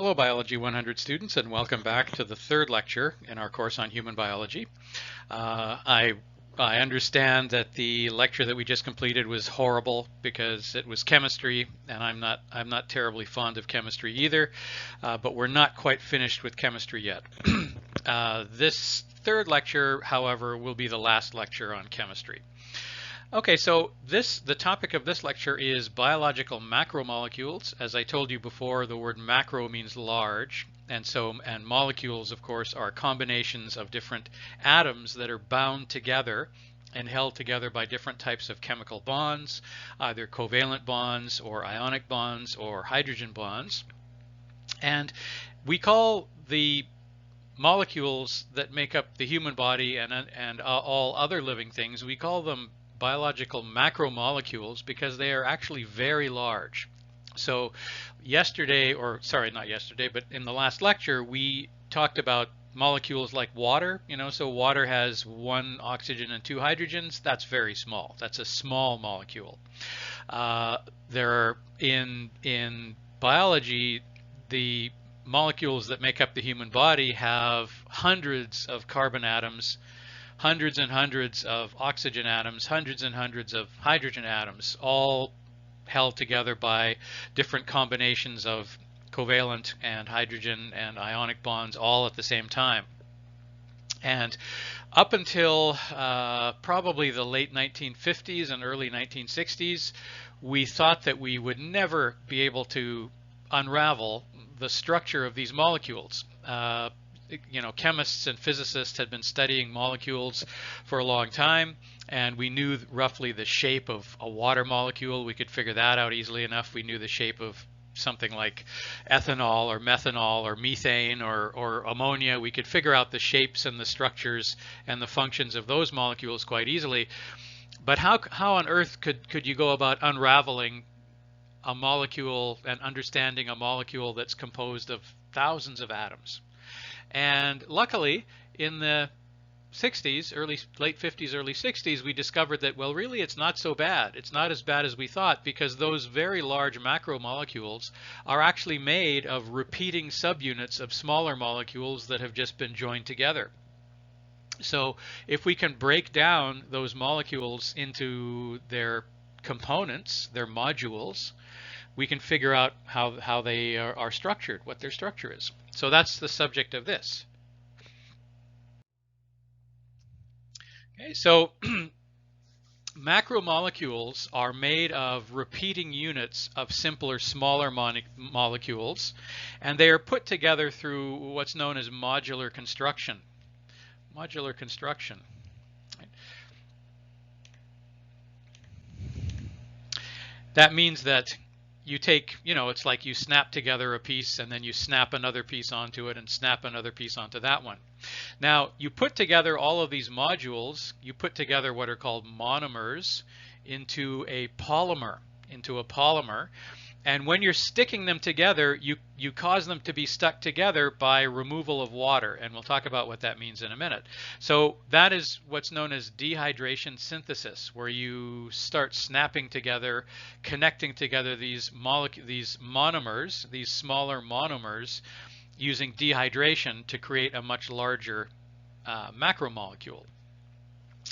Hello Biology 100 students, and welcome back to the third lecture in our course on human biology. I understand that the lecture that we just completed was horrible because it was chemistry, and I'm not terribly fond of chemistry either, but we're not quite finished with chemistry yet. This third lecture, however, will be the last lecture on chemistry. Okay, so the topic of this lecture is biological macromolecules. As I told you before, the word macro means large, and molecules, of course, are combinations of different atoms that are bound together and held together by different types of chemical bonds, either covalent bonds or ionic bonds or hydrogen bonds. And we call the molecules that make up the human body and all other living things, we call them biological macromolecules because they are actually very large. So yesterday, or sorry, not yesterday, but in the last lecture, we talked about molecules like water. So water has 1 oxygen and 2 hydrogens. That's very small. That's a small molecule. There are in biology, the molecules that make up the human body have hundreds of carbon atoms, hundreds and hundreds of oxygen atoms, hundreds and hundreds of hydrogen atoms, all held together by different combinations of covalent and hydrogen and ionic bonds all at the same time. And up until probably the late 1950s and early 1960s, we thought that we would never be able to unravel the structure of these molecules. Chemists and physicists had been studying molecules for a long time, and we knew roughly the shape of a water molecule. We could figure that out easily enough. We knew the shape of something like ethanol or methanol or methane or ammonia. We could figure out the shapes and the structures and the functions of those molecules quite easily. But how on earth could you go about unraveling a molecule and understanding a molecule that's composed of thousands of atoms? And luckily, in the 60s, late 50s, early 60s, we discovered that, well, really, it's not so bad. It's not as bad as we thought, because those very large macromolecules are actually made of repeating subunits of smaller molecules that have just been joined together. So if we can break down those molecules into their components, their modules, we can figure out how they are structured, what their structure is. So that's the subject of this. Okay, so macromolecules are made of repeating units of simpler, smaller molecules, and they are put together through what's known as modular construction. Modular construction. That means that you take, it's like you snap together a piece and then you snap another piece onto it and snap another piece onto that one. Now, you put together all of these modules, you put together what are called monomers into a polymer, and when you're sticking them together, you cause them to be stuck together by removal of water, and we'll talk about what that means in a minute. So that is what's known as dehydration synthesis, where you start snapping together, connecting together these monomers, these smaller monomers, using dehydration to create a much larger macromolecule.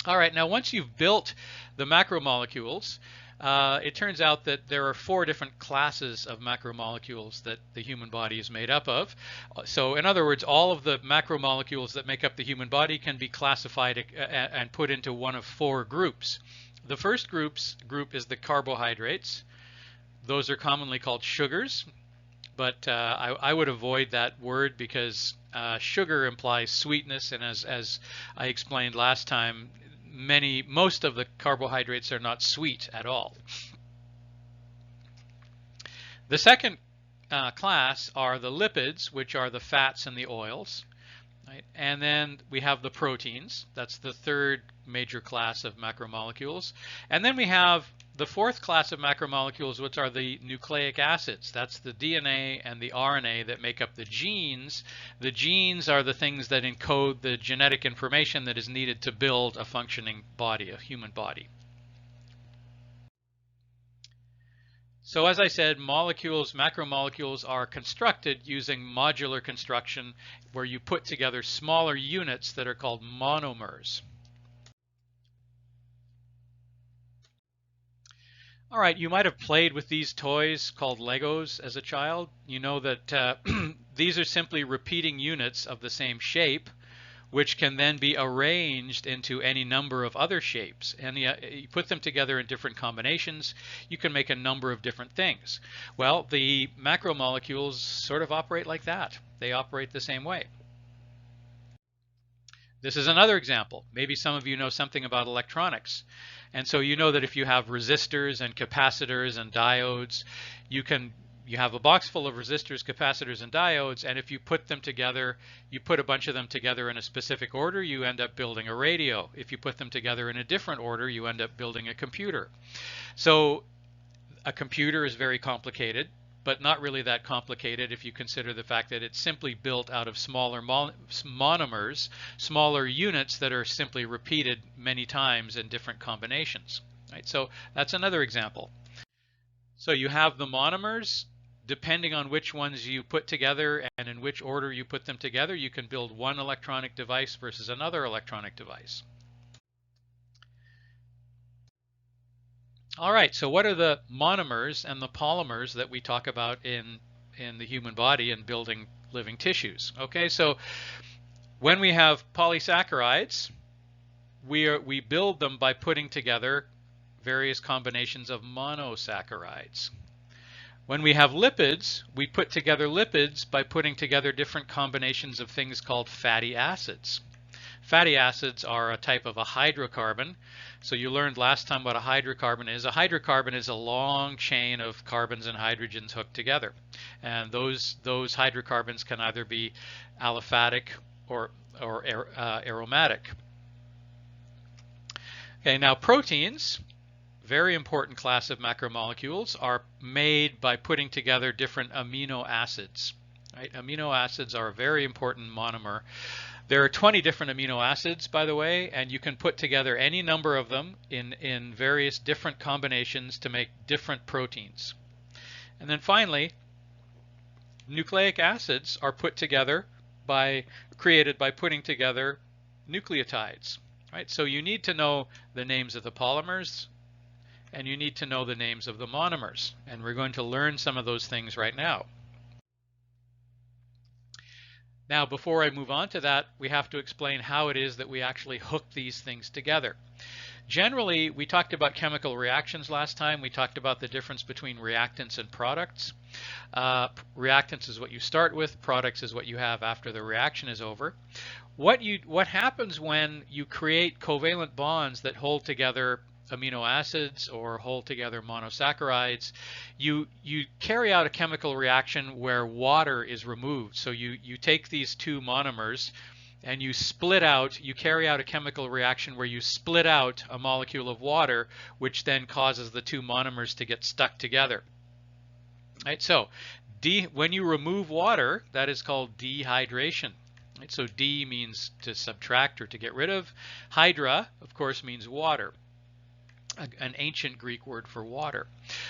All right, now once you've built the macromolecules, it turns out that there are 4 different classes of macromolecules that the human body is made up of. So in other words, all of the macromolecules that make up the human body can be classified and put into one of 4 groups. The first group is the carbohydrates. Those are commonly called sugars, but I would avoid that word because sugar implies sweetness, and as I explained last time, most of the carbohydrates are not sweet at all. The second class are the lipids, which are the fats and the oils. Right? And then we have the proteins. That's the third major class of macromolecules. And then we have the 4th class of macromolecules, which are the nucleic acids. That's the DNA and the RNA that make up the genes. The genes are the things that encode the genetic information that is needed to build a functioning body, a human body. So as I said, macromolecules are constructed using modular construction, where you put together smaller units that are called monomers. All right, you might have played with these toys called Legos as a child. You know that these are simply repeating units of the same shape, which can then be arranged into any number of other shapes. And you put them together in different combinations, you can make a number of different things. Well, the macromolecules sort of operate like that. They operate the same way. This is another example. Maybe some of you know something about electronics. And so you know that if you have resistors and capacitors and diodes, you have a box full of resistors, capacitors, and diodes, and if you put them together, you put a bunch of them together in a specific order, you end up building a radio. If you put them together in a different order, you end up building a computer. So a computer is very complicated, but not really that complicated if you consider the fact that it's simply built out of smaller monomers, smaller units that are simply repeated many times in different combinations. Right? So that's another example. So you have the monomers. Depending on which ones you put together and in which order you put them together, you can build one electronic device versus another electronic device. All right, so what are the monomers and the polymers that we talk about in the human body and building living tissues? Okay, so when we have polysaccharides, we build them by putting together various combinations of monosaccharides. When we have lipids, we put together lipids by putting together different combinations of things called fatty acids. Fatty acids are a type of a hydrocarbon. So you learned last time what a hydrocarbon is. A hydrocarbon is a long chain of carbons and hydrogens hooked together. And those hydrocarbons can either be aliphatic or aromatic. Okay, now proteins, very important class of macromolecules, are made by putting together different amino acids. Right? Amino acids are a very important monomer. There are 20 different amino acids, by the way, and you can put together any number of them in various different combinations to make different proteins. And then finally, nucleic acids are created by putting together nucleotides. Right? So you need to know the names of the polymers, and you need to know the names of the monomers. And we're going to learn some of those things right now. Now, before I move on to that, we have to explain how it is that we actually hook these things together. Generally, we talked about chemical reactions last time. We talked about the difference between reactants and products. Reactants is what you start with. Products is what you have after the reaction is over. What happens when you create covalent bonds that hold together amino acids or hold together monosaccharides, you carry out a chemical reaction where water is removed. So you take these two monomers and you carry out a chemical reaction where you split out a molecule of water, which then causes the two monomers to get stuck together. Right, so when you remove water, that is called dehydration. Right, so D means to subtract or to get rid of. Hydra, of course, means water, an ancient Greek word for water.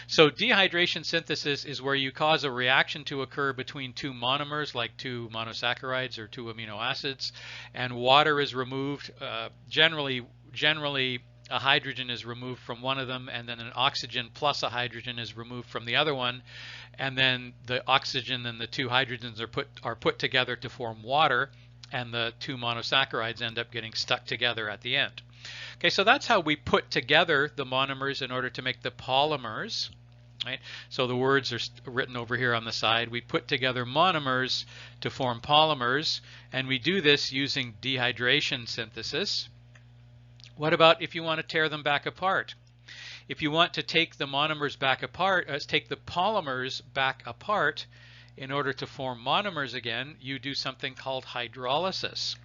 So dehydration synthesis is where you cause a reaction to occur between two monomers, like two monosaccharides or two amino acids, and water is removed. Generally a hydrogen is removed from one of them, and then an oxygen plus a hydrogen is removed from the other one, and then the oxygen and the two hydrogens are put together to form water, and the two monosaccharides end up getting stuck together at the end. Okay, so that's how we put together the monomers in order to make the polymers. Right? So the words are written over here on the side. We put together monomers to form polymers, and we do this using dehydration synthesis. What about if you want to tear them back apart? If you want to take the monomers back apart, take the polymers back apart in order to form monomers again, you do something called hydrolysis.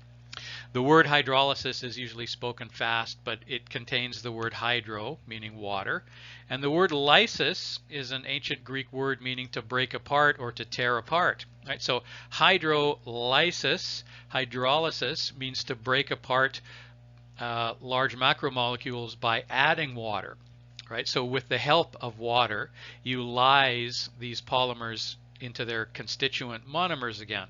The word hydrolysis is usually spoken fast, but it contains the word hydro, meaning water, and the word lysis is an ancient Greek word meaning to break apart or to tear apart. Right? So hydrolysis means to break apart large macromolecules by adding water. right? So with the help of water, you lyse these polymers into their constituent monomers again.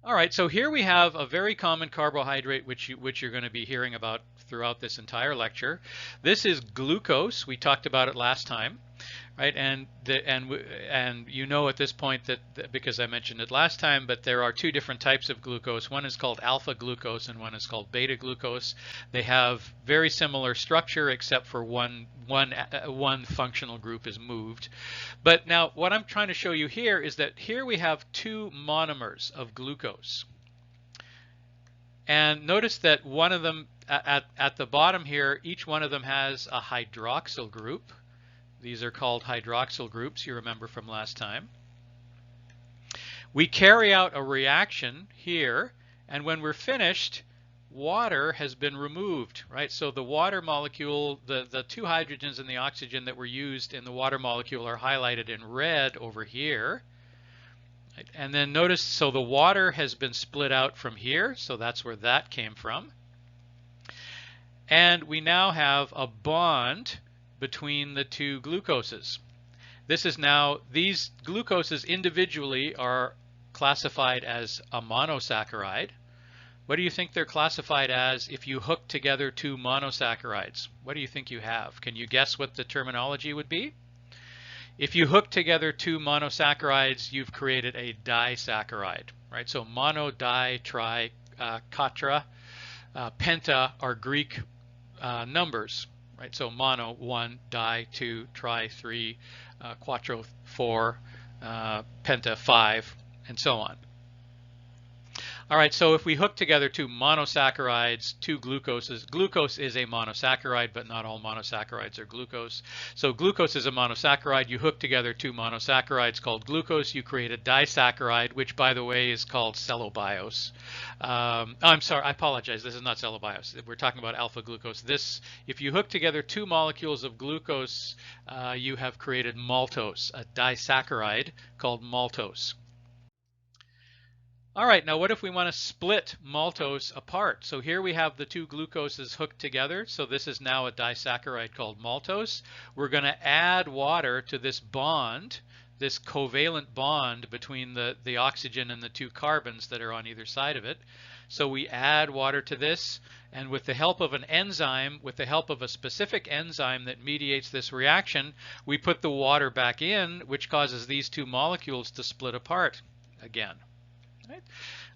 All right, so here we have a very common carbohydrate which you're going to be hearing about throughout this entire lecture. This is glucose. We talked about it last time, right? And you know at this point that because I mentioned it last time, but there are two different types of glucose. One is called alpha glucose and one is called beta glucose. They have very similar structure except for one functional group is moved. But now what I'm trying to show you here is that here we have two monomers of glucose. And notice that one of them at the bottom here, each one of them has a hydroxyl group. These are called hydroxyl groups, you remember from last time. We carry out a reaction here, and when we're finished, water has been removed, right? So the water molecule, the two hydrogens and the oxygen that were used in the water molecule are highlighted in red over here. And then notice, so the water has been split out from here, so that's where that came from. And we now have a bond between the two glucoses. This is now, these glucoses individually are classified as a monosaccharide. What do you think they're classified as if you hook together two monosaccharides? What do you think you have? Can you guess what the terminology would be? If you hook together two monosaccharides, you've created a disaccharide, right? So mono, di, tri, quatra, penta are Greek numbers, right? So mono, 1, di, 2, tri, 3, quattro, 4, penta, 5, and so on. All right, so if we hook together two monosaccharides, two glucoses, glucose is a monosaccharide, but not all monosaccharides are glucose. So glucose is a monosaccharide. You hook together two monosaccharides called glucose. You create a disaccharide, which, by the way, is called cellobiose. I'm sorry, I apologize. This is not cellobiose. We're talking about alpha glucose. This, if you hook together two molecules of glucose, you have created maltose, a disaccharide called maltose. All right, now what if we want to split maltose apart? So here we have the two glucoses hooked together. So this is now a disaccharide called maltose. We're going to add water to this bond, this covalent bond between the oxygen and the two carbons that are on either side of it. So we add water to this, and with the help of an enzyme, with the help of a specific enzyme that mediates this reaction, we put the water back in, which causes these two molecules to split apart again. Right?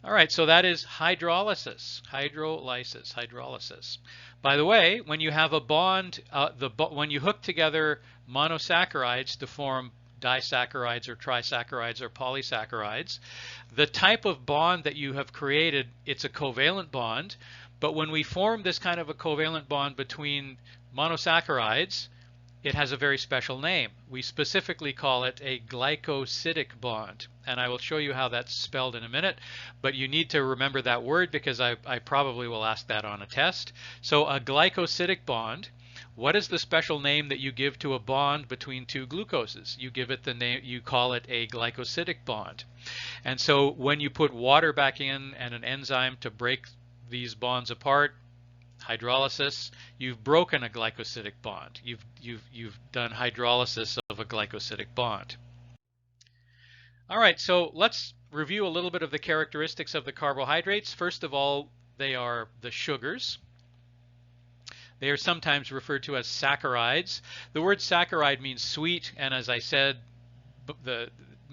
All right, so that is hydrolysis, hydrolysis. By the way, when you have a bond, when you hook together monosaccharides to form disaccharides or trisaccharides or polysaccharides, the type of bond that you have created, it's a covalent bond, but when we form this kind of a covalent bond between monosaccharides, it has a very special name. We specifically call it a glycosidic bond, and I will show you how that's spelled in a minute, but you need to remember that word because I probably will ask that on a test. So a glycosidic bond, what is the special name that you give to a bond between two glucoses? You give it the name, you call it a glycosidic bond. And so when you put water back in and an enzyme to break these bonds apart, hydrolysis, you've broken a glycosidic bond. You've done hydrolysis of a glycosidic bond. All right, so let's review a little bit of the characteristics of the carbohydrates. First of all, they are the sugars. They are sometimes referred to as saccharides. The word saccharide means sweet, and as I said,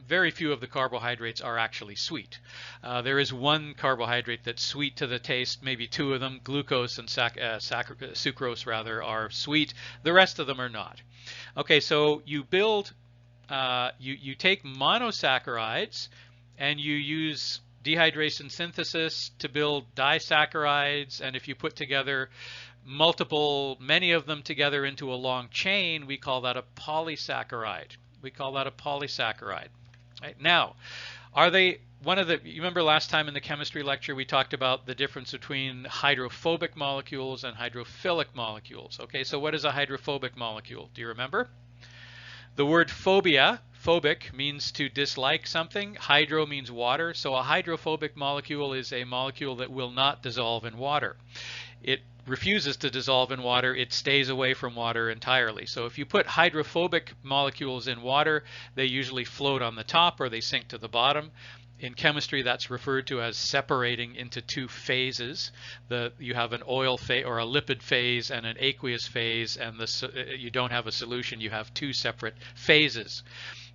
very few of the carbohydrates are actually sweet. There is one carbohydrate that's sweet to the taste, maybe two of them, glucose and sucrose rather, are sweet. The rest of them are not. Okay, so you build, you take monosaccharides and you use dehydration synthesis to build disaccharides, and if you put together many of them together into a long chain, we call that a polysaccharide. Right. Now, are they you remember last time in the chemistry lecture we talked about the difference between hydrophobic molecules and hydrophilic molecules. Okay, so what is a hydrophobic molecule? Do you remember? The word phobic means to dislike something. Hydro means water, so a hydrophobic molecule is a molecule that will not dissolve in water. refuses to dissolve in water, it stays away from water entirely. So if you put hydrophobic molecules in water, they usually float on the top or they sink to the bottom. In chemistry, that's referred to as separating into two phases. You have an oil phase or a lipid phase and an aqueous phase, and you don't have a solution, you have two separate phases.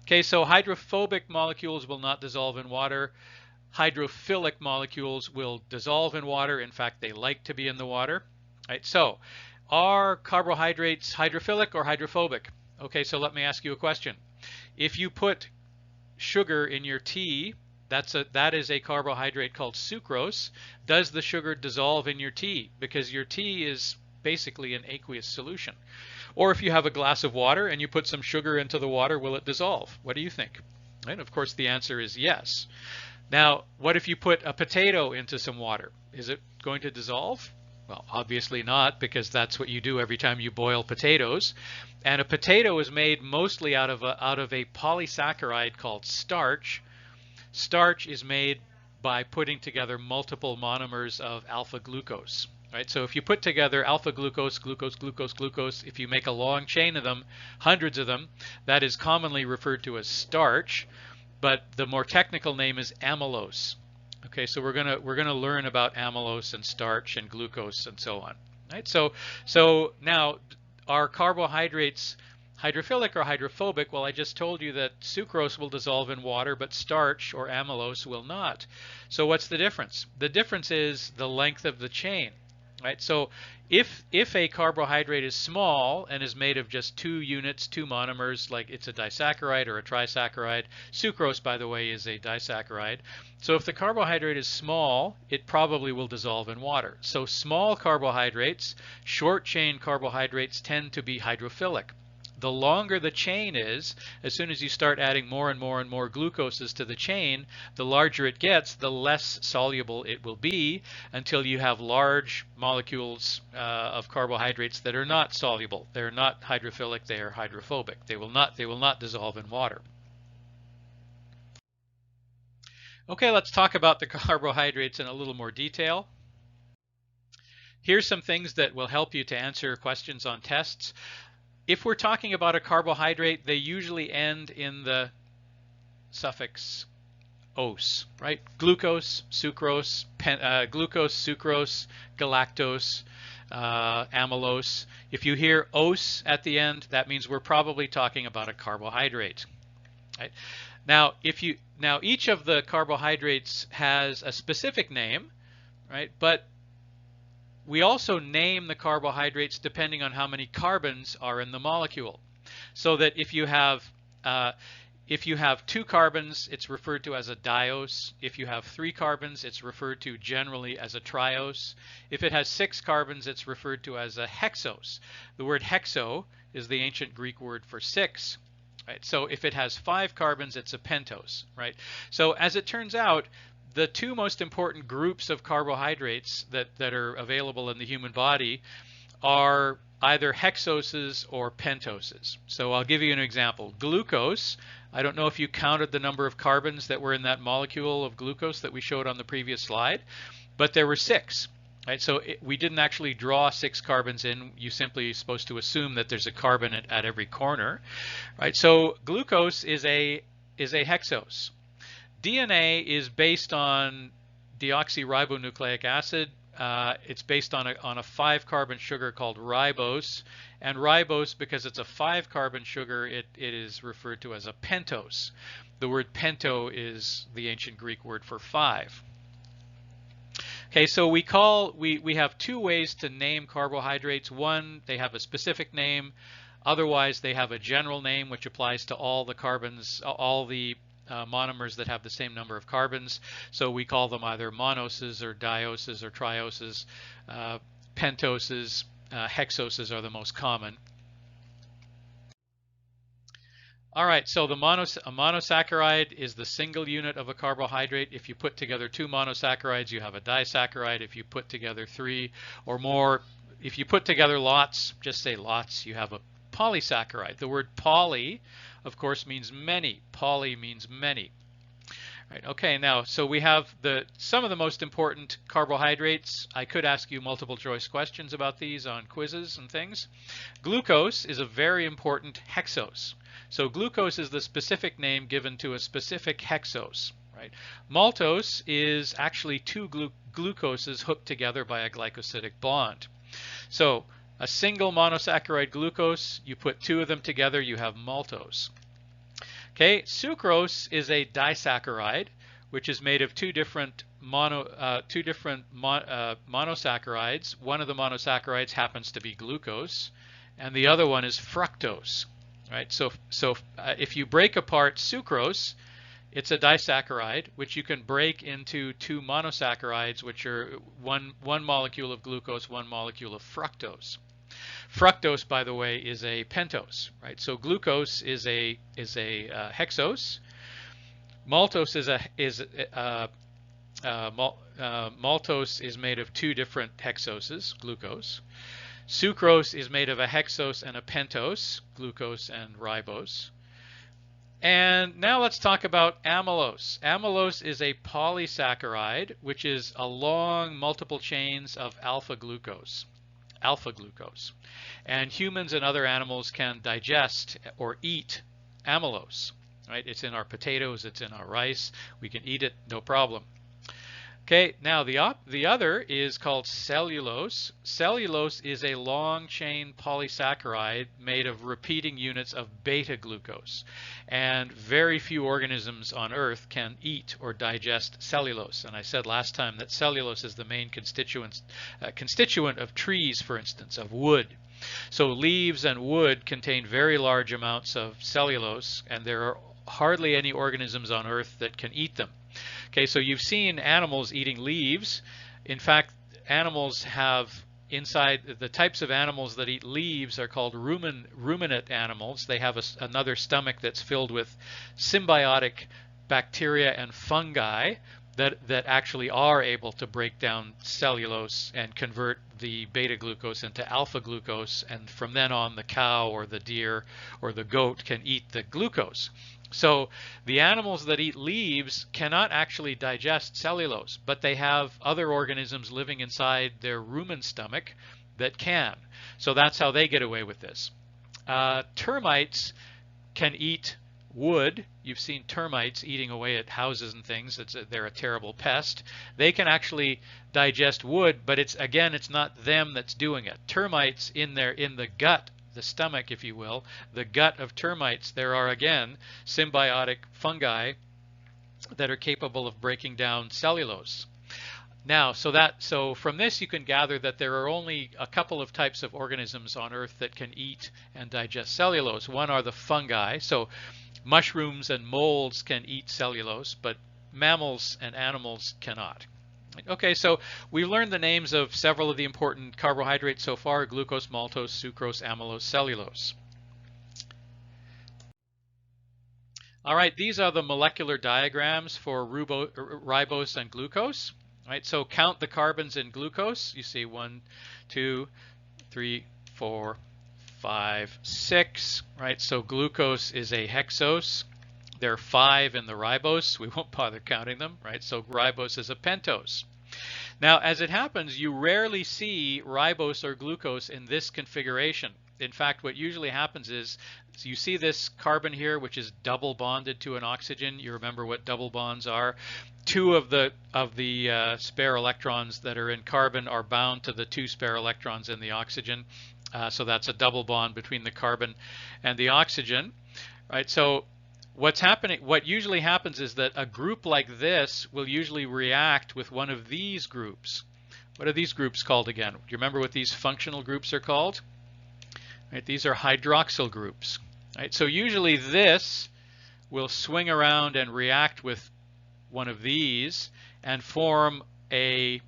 Okay, so hydrophobic molecules will not dissolve in water. Hydrophilic molecules will dissolve in water. In fact, they like to be in the water. Right, so are carbohydrates hydrophilic or hydrophobic? Okay, so let me ask you a question. If you put sugar in your tea, that is a carbohydrate called sucrose. Does the sugar dissolve in your tea? Because your tea is basically an aqueous solution. Or if you have a glass of water and you put some sugar into the water, will it dissolve? What do you think? And of course the answer is yes. Now, what if you put a potato into some water? Is it going to dissolve? Well, obviously not, because that's what you do every time you boil potatoes. And a potato is made mostly out of a polysaccharide called starch. Starch is made by putting together multiple monomers of alpha glucose. Right? So if you put together alpha glucose, glucose, glucose, glucose, if you make a long chain of them, hundreds of them, that is commonly referred to as starch, but the more technical name is amylose. Okay, so we're gonna learn about amylose and starch and glucose and so on. Right? So now, are carbohydrates hydrophilic or hydrophobic? Well, I just told you that sucrose will dissolve in water, but starch or amylose will not. So what's the difference? The difference is the length of the chain. Right? So if a carbohydrate is small and is made of just two units, two monomers, like it's a disaccharide or a trisaccharide, sucrose, by the way, is a disaccharide. So if the carbohydrate is small, it probably will dissolve in water. So small carbohydrates, short chain carbohydrates, tend to be hydrophilic. The longer the chain is, as soon as you start adding more and more and more glucoses to the chain, the larger it gets, the less soluble it will be, until you have large molecules of carbohydrates that are not soluble. They're not hydrophilic, they are hydrophobic. They will not dissolve in water. Okay, let's talk about the carbohydrates in a little more detail. Here's some things that will help you to answer questions on tests. If we're talking about a carbohydrate, they usually end in the suffix "ose," right? Glucose, sucrose, glucose, sucrose, galactose, amylose. If you hear "ose" at the end, that means we're probably talking about a carbohydrate. Right? Now, each of the carbohydrates has a specific name, right? But we also name the carbohydrates depending on how many carbons are in the molecule. So that if you have 2 carbons, it's referred to as a diose. If you have 3 carbons, it's referred to generally as a triose. If it has 6 carbons, it's referred to as a hexose. The word hexo is the ancient Greek word for 6. Right? So if it has 5 carbons, it's a pentose. Right? So as it turns out, the 2 most important groups of carbohydrates that are available in the human body are either hexoses or pentoses. So I'll give you an example. Glucose, I don't know if you counted the number of carbons that were in that molecule of glucose that we showed on the previous slide, but there were 6. Right? So we didn't actually draw 6 carbons in. You simply supposed to assume that there's a carbon at every corner. Right? So glucose is a hexose. DNA is based on deoxyribonucleic acid. It's based on a 5-carbon sugar called ribose. And ribose, because it's a 5-carbon sugar, it is referred to as a pentose. The word pento is the ancient Greek word for 5. Okay, so we have 2 ways to name carbohydrates. One, they have a specific name. Otherwise, they have a general name which applies to all the carbons, all the monomers that have the same number of carbons. So we call them either monoses or dioses or trioses. Pentoses, hexoses are the most common. All right, so a monosaccharide is the single unit of a carbohydrate. If you put together 2 monosaccharides, you have a disaccharide. If you put together 3 or more, if you put together lots, just say lots, you have a polysaccharide. The word poly, of course, means many. Poly means many. Right, okay, now, so we have some of the most important carbohydrates. I could ask you multiple choice questions about these on quizzes and things. Glucose is a very important hexose. So glucose is the specific name given to a specific hexose, right? Maltose is actually two glucoses hooked together by a glycosidic bond. So a single monosaccharide glucose, you put two of them together, you have maltose. Okay, sucrose is a disaccharide, which is made of two different monosaccharides. One of the monosaccharides happens to be glucose, and the other one is fructose. Right. So if you break apart sucrose, it's a disaccharide, which you can break into two monosaccharides, which are one molecule of glucose, one molecule of fructose. Fructose, by the way, is a pentose, right? So glucose is a hexose. Maltose maltose is made of two different hexoses, glucose. Sucrose is made of a hexose and a pentose, glucose and ribose. And now let's talk about amylose. Amylose is a polysaccharide, which is along multiple chains of alpha glucose. And humans and other animals can digest or eat amylose, right? It's in our potatoes, it's in our rice. We can eat it, no problem. Okay, now the other is called cellulose. Cellulose is a long chain polysaccharide made of repeating units of beta glucose. And very few organisms on Earth can eat or digest cellulose. And I said last time that cellulose is the main constituent of trees, for instance, of wood. So leaves and wood contain very large amounts of cellulose, and there are hardly any organisms on Earth that can eat them. Okay, so you've seen animals eating leaves. In fact, animals have inside, the types of animals that eat leaves are called ruminant animals. They have another stomach that's filled with symbiotic bacteria and fungi that actually are able to break down cellulose and convert the beta glucose into alpha glucose, and from then on the cow or the deer or the goat can eat the glucose. So the animals that eat leaves cannot actually digest cellulose, but they have other organisms living inside their rumen stomach that can. So that's how they get away with this. Termites can eat wood. You've seen termites eating away at houses and things. They're a terrible pest. They can actually digest wood, but it's not them that's doing it. Termites in the gut, the stomach, if you will, the gut of termites, there are again symbiotic fungi that are capable of breaking down cellulose. Now, so from this you can gather that there are only a couple of types of organisms on Earth that can eat and digest cellulose. One are the fungi. So mushrooms and molds can eat cellulose, but mammals and animals cannot. Okay, so we've learned the names of several of the important carbohydrates so far: glucose, maltose, sucrose, amylose, cellulose. All right, these are the molecular diagrams for ribose and glucose. All right, so count the carbons in glucose. You see 1, 2, 3, 4, 5, 6. Right, so glucose is a hexose. There are 5 in the ribose. We won't bother counting them, right? So ribose is a pentose. Now, as it happens, you rarely see ribose or glucose in this configuration. In fact, what usually happens is you see this carbon here, which is double bonded to an oxygen. You remember what double bonds are. 2 of the spare electrons that are in carbon are bound to the 2 spare electrons in the oxygen. So that's a double bond between the carbon and the oxygen, right? So what usually happens is that a group like this will usually react with one of these groups. What are these groups called again? Do you remember what these functional groups are called? Right, these are hydroxyl groups. Right, so usually this will swing around and react with one of these and form a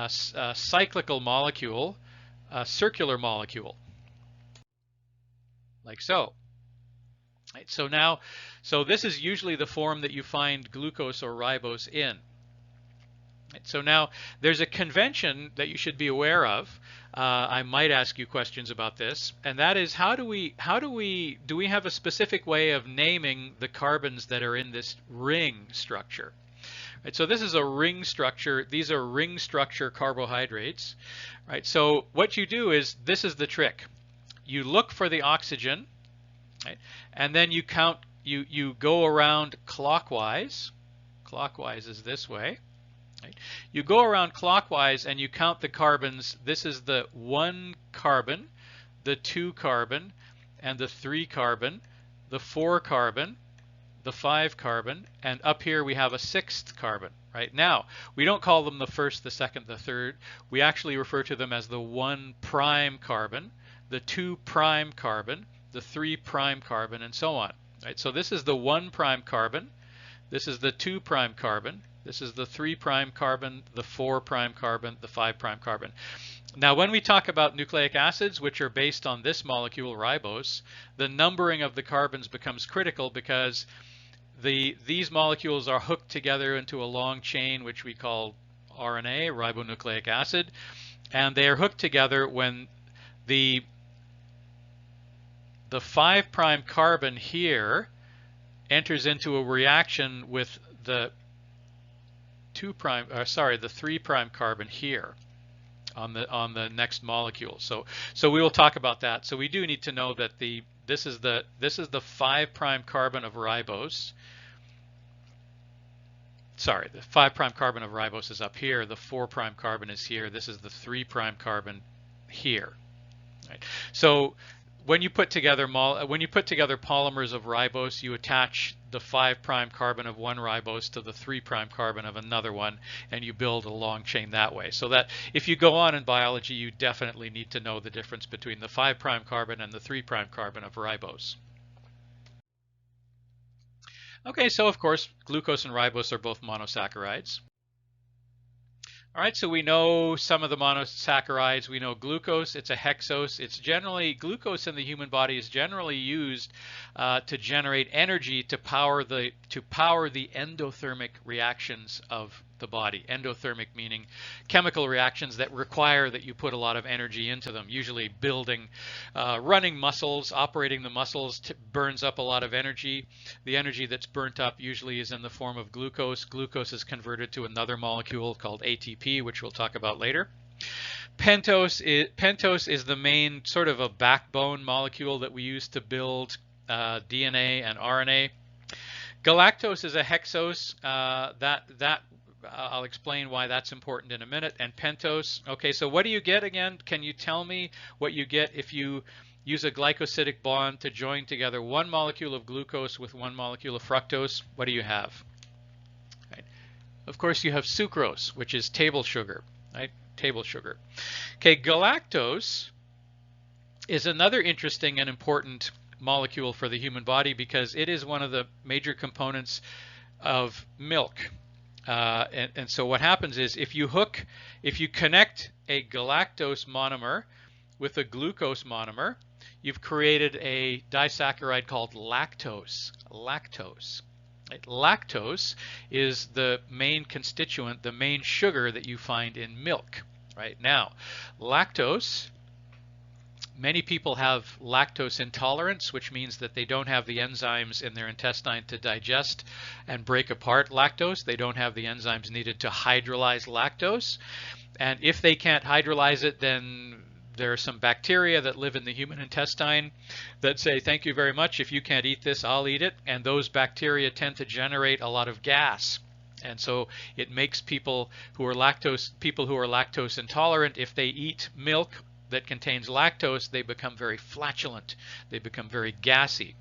cyclical molecule, a circular molecule, like so. Right, so this is usually the form that you find glucose or ribose in. Right, so now there's a convention that you should be aware of. I might ask you questions about this, and that is do we have a specific way of naming the carbons that are in this ring structure? Right, so this is a ring structure. These are ring structure carbohydrates. Right, so what you do is, this is the trick. You look for the oxygen, right, and then you count, you go around clockwise. Clockwise is this way. Right? You go around clockwise and you count the carbons. This is the 1 carbon, the 2 carbon, and the 3 carbon, the 4 carbon, the 5 carbon, and up here we have a 6th carbon. Right, now we don't call them the first, the second, the third. We actually refer to them as the 1' carbon, the 2' carbon, the 3' carbon, and so on. Right, so this is the 1' carbon, this is the 2' carbon, this is the 3' carbon, the 4' carbon, the 5' carbon. Now, when we talk about nucleic acids, which are based on this molecule, ribose, the numbering of the carbons becomes critical, because these molecules are hooked together into a long chain, which we call RNA, ribonucleic acid, and they are hooked together when the 5' carbon here enters into a reaction with the 3' carbon here on the next molecule. So we will talk about that. So we do need to know that this is the 5' carbon of ribose. Sorry, the 5' carbon of ribose is up here. The 4' carbon is here. This is the 3' carbon here. Right? So when you put together polymers of ribose, you attach the 5' carbon of one ribose to the 3' carbon of another one, and you build a long chain that way. So that if you go on in biology, you definitely need to know the difference between the 5' carbon and the 3' carbon of ribose. Okay, so of course, glucose and ribose are both monosaccharides. All right, so we know some of the monosaccharides. We know glucose, it's a hexose. It's generally, glucose in the human body is generally used to generate energy to power the endothermic reactions of the body. Endothermic meaning chemical reactions that require that you put a lot of energy into them. Usually building, running muscles, operating the muscles burns up a lot of energy. The energy that's burnt up usually is in the form of glucose. Glucose is converted to another molecule called ATP, which we'll talk about later. Pentose is the main sort of a backbone molecule that we use to build DNA and RNA. Galactose is a hexose. I'll explain why that's important in a minute. And pentose. Okay, so what do you get again? Can you tell me what you get if you use a glycosidic bond to join together one molecule of glucose with one molecule of fructose? What do you have? Right. Of course, you have sucrose, which is table sugar. Right? Table sugar. Okay, galactose is another interesting and important molecule for the human body because it is one of the major components of milk. And so what happens is if you connect a galactose monomer with a glucose monomer, you've created a disaccharide called lactose. Lactose. Right? Lactose is the main constituent, the main sugar that you find in milk. Right? Now, lactose, many people have lactose intolerance, which means that they don't have the enzymes in their intestine to digest and break apart lactose. They don't have the enzymes needed to hydrolyze lactose. And if they can't hydrolyze it, then there are some bacteria that live in the human intestine that say, thank you very much. If you can't eat this, I'll eat it. And those bacteria tend to generate a lot of gas. And so it makes people who are lactose intolerant, if they eat milk that contains lactose, they become very flatulent. They become very gassy.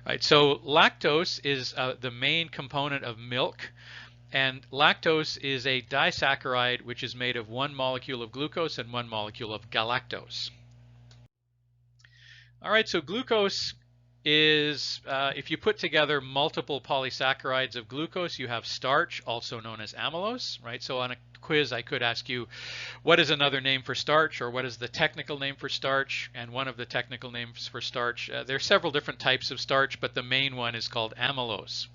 Right? So lactose is the main component of milk, and lactose is a disaccharide which is made of one molecule of glucose and one molecule of galactose. All right, so glucose is, if you put together multiple polysaccharides of glucose, you have starch, also known as amylose. Right? So on a quiz, I could ask you, what is another name for starch, or what is the technical name for starch? And one of the technical names for starch, there are several different types of starch, but the main one is called amylose.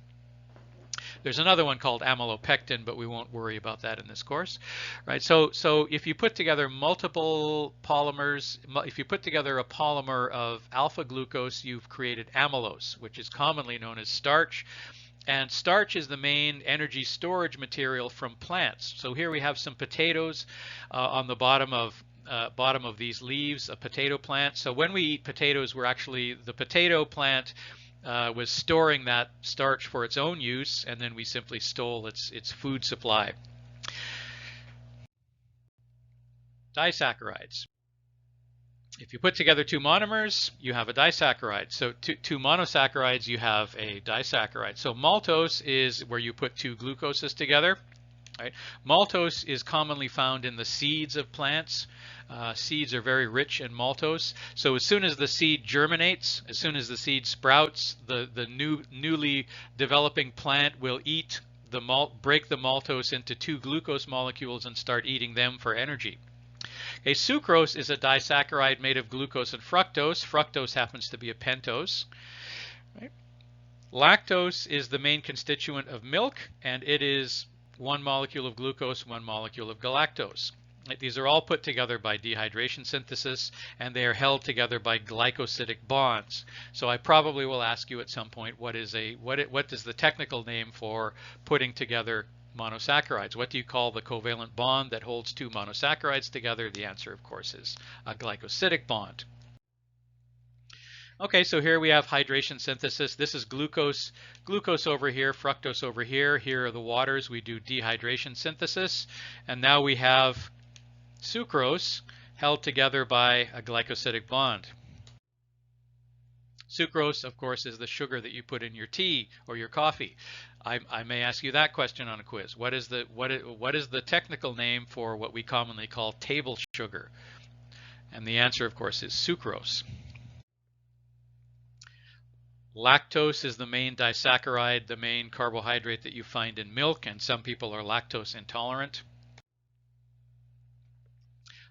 There's another one called amylopectin, but we won't worry about that in this course. Right? So if you put together multiple polymers, if you put together a polymer of alpha glucose, you've created amylose, which is commonly known as starch. And starch is the main energy storage material from plants. So here we have some potatoes on the bottom of these leaves, a potato plant. So when we eat potatoes, we're actually, the potato plant was storing that starch for its own use, and then we simply stole its food supply. Disaccharides. If you put together two monomers, you have a disaccharide. So two monosaccharides, you have a disaccharide. So maltose is where you put two glucoses together. Right? Maltose is commonly found in the seeds of plants. Seeds are very rich in maltose. So as soon as the seed germinates, as soon as the seed sprouts, the newly developing plant will eat the break the maltose into two glucose molecules and start eating them for energy. Okay, sucrose is a disaccharide made of glucose and fructose. Fructose happens to be a pentose. Right? Lactose is the main constituent of milk, and it is one molecule of glucose, one molecule of galactose. Right? These are all put together by dehydration synthesis, and they are held together by glycosidic bonds. So I probably will ask you at some point, what is the technical name for putting together monosaccharides? What do you call the covalent bond that holds two monosaccharides together? The answer, of course, is a glycosidic bond. Okay, so here we have hydration synthesis. This is glucose over here, fructose over here. Here are the waters. We do dehydration synthesis. And now we have sucrose held together by a glycosidic bond. Sucrose, of course, is the sugar that you put in your tea or your coffee. I may ask you that question on a quiz. What is the technical name for what we commonly call table sugar? And the answer, of course, is sucrose. Lactose is the main disaccharide, the main carbohydrate that you find in milk, and some people are lactose intolerant.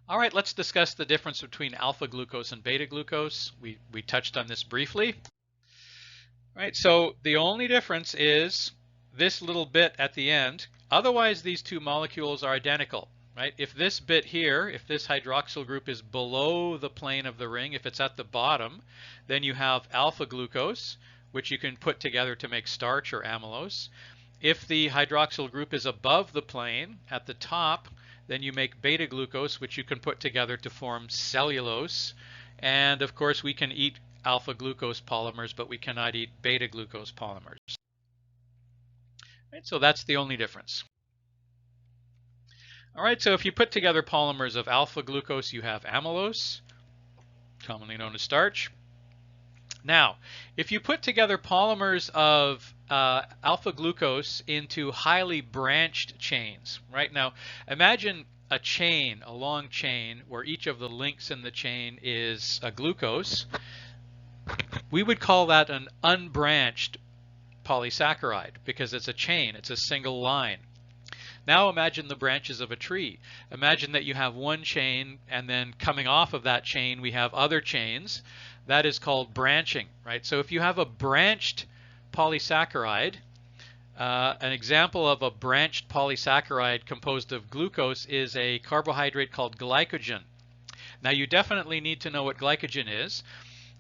All right, let's discuss the difference between alpha glucose and beta glucose. We touched on this briefly. All right, so the only difference is this little bit at the end. Otherwise, these two molecules are identical. Right? If this bit here, if this hydroxyl group is below the plane of the ring, if it's at the bottom, then you have alpha glucose, which you can put together to make starch or amylose. If the hydroxyl group is above the plane at the top, then you make beta glucose, which you can put together to form cellulose. And of course, we can eat alpha glucose polymers, but we cannot eat beta glucose polymers. Right? So that's the only difference. All right, so if you put together polymers of alpha glucose, you have amylose, commonly known as starch. Now, if you put together polymers of alpha glucose into highly branched chains, right? Now, imagine a chain, a long chain, where each of the links in the chain is a glucose. We would call that an unbranched polysaccharide because it's a chain, it's a single line. Now imagine the branches of a tree. Imagine that you have one chain, and then coming off of that chain we have other chains. That is called branching, right? So if you have a branched polysaccharide, an example of a branched polysaccharide composed of glucose is a carbohydrate called glycogen. Now you definitely need to know what glycogen is.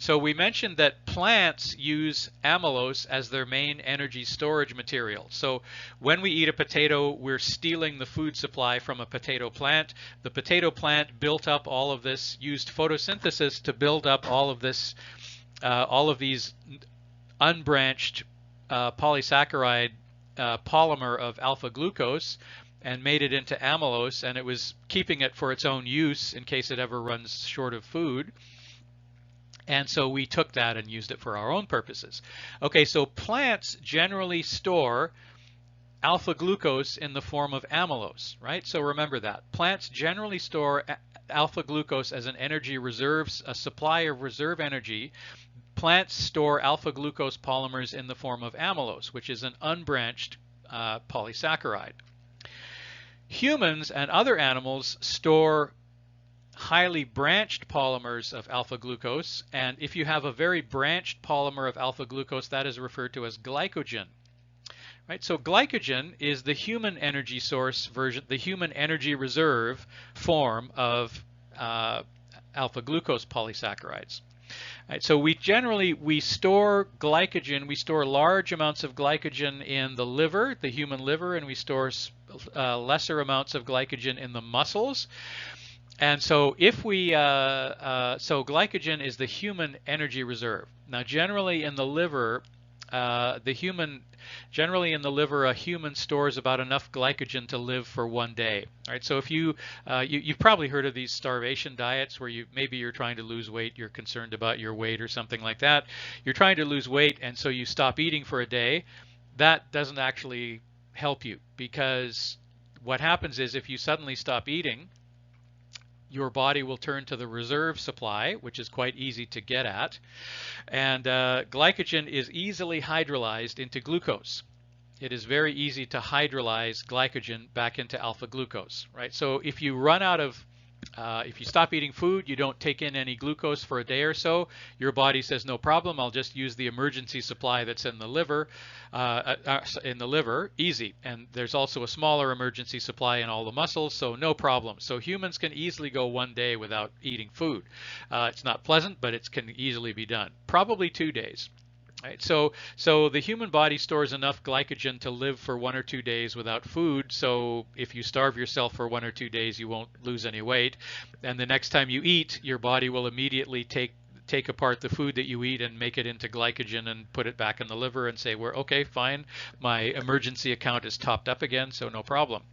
So we mentioned that plants use amylose as their main energy storage material. So when we eat a potato, we're stealing the food supply from a potato plant. The potato plant built up all of this, used photosynthesis to build up all of this, all of these unbranched polysaccharide polymer of alpha glucose, and made it into amylose, and it was keeping it for its own use in case it ever runs short of food. And so we took that and used it for our own purposes. Okay, so plants generally store alpha glucose in the form of amylose, right? So remember that. Plants generally store alpha glucose as an energy reserve, a supply of reserve energy. Plants store alpha glucose polymers in the form of amylose, which is an unbranched polysaccharide. Humans and other animals store highly branched polymers of alpha glucose, and if you have a very branched polymer of alpha glucose, that is referred to as glycogen. Right? So glycogen is the human energy source version, the human energy reserve form of alpha glucose polysaccharides. Right, so we store glycogen. We store large amounts of glycogen in the liver, the human liver, and we store lesser amounts of glycogen in the muscles. And so if we, so glycogen is the human energy reserve. Now, generally in the liver, a human stores about enough glycogen to live for 1 day. All right, so if you've probably heard of these starvation diets where maybe you're trying to lose weight, you're concerned about your weight or something like that. You're trying to lose weight, and so you stop eating for a day. That doesn't actually help you, because what happens is if you suddenly stop eating, your body will turn to the reserve supply, which is quite easy to get at. And glycogen is easily hydrolyzed into glucose. It is very easy to hydrolyze glycogen back into alpha glucose, right? So if you run out of if you stop eating food, you don't take in any glucose for a day or so, your body says, no problem, I'll just use the emergency supply that's in the liver, easy. And there's also a smaller emergency supply in all the muscles, so no problem. So humans can easily go 1 day without eating food. It's not pleasant, but it can easily be done. Probably 2 days. Right, so the human body stores enough glycogen to live for 1 or 2 days without food. So if you starve yourself for 1 or 2 days, you won't lose any weight. And the next time you eat, your body will immediately take apart the food that you eat and make it into glycogen and put it back in the liver and say, we're okay, fine, my emergency account is topped up again, so no problem.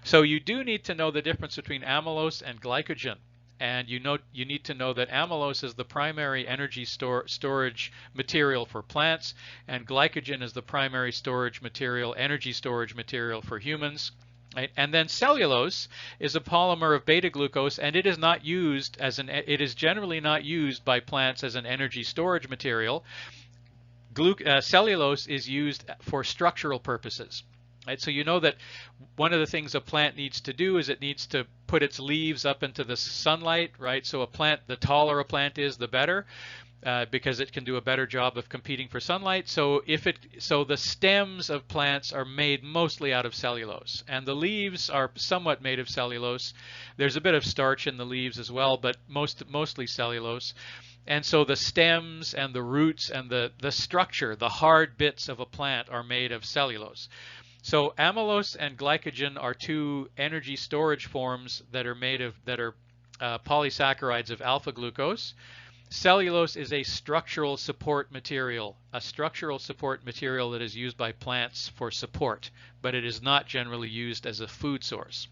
So you do need to know the difference between amylose and glycogen. And you need to know that amylose is the primary energy storage material for plants, and glycogen is the primary energy storage material for humans. Right? And then cellulose is a polymer of beta glucose, and it is not used it is generally not used by plants as an energy storage material. Cellulose is used for structural purposes. Right, so you know that one of the things a plant needs to do is it needs to put its leaves up into the sunlight, right? So the taller a plant is, the better, because it can do a better job of competing for sunlight. So the stems of plants are made mostly out of cellulose, and the leaves are somewhat made of cellulose. There's a bit of starch in the leaves as well, but mostly cellulose. And so the stems and the roots and the structure, the hard bits of a plant, are made of cellulose. So amylose and glycogen are two energy storage forms that are polysaccharides of alpha glucose. Cellulose is a structural support material that is used by plants for support, but it is not generally used as a food source.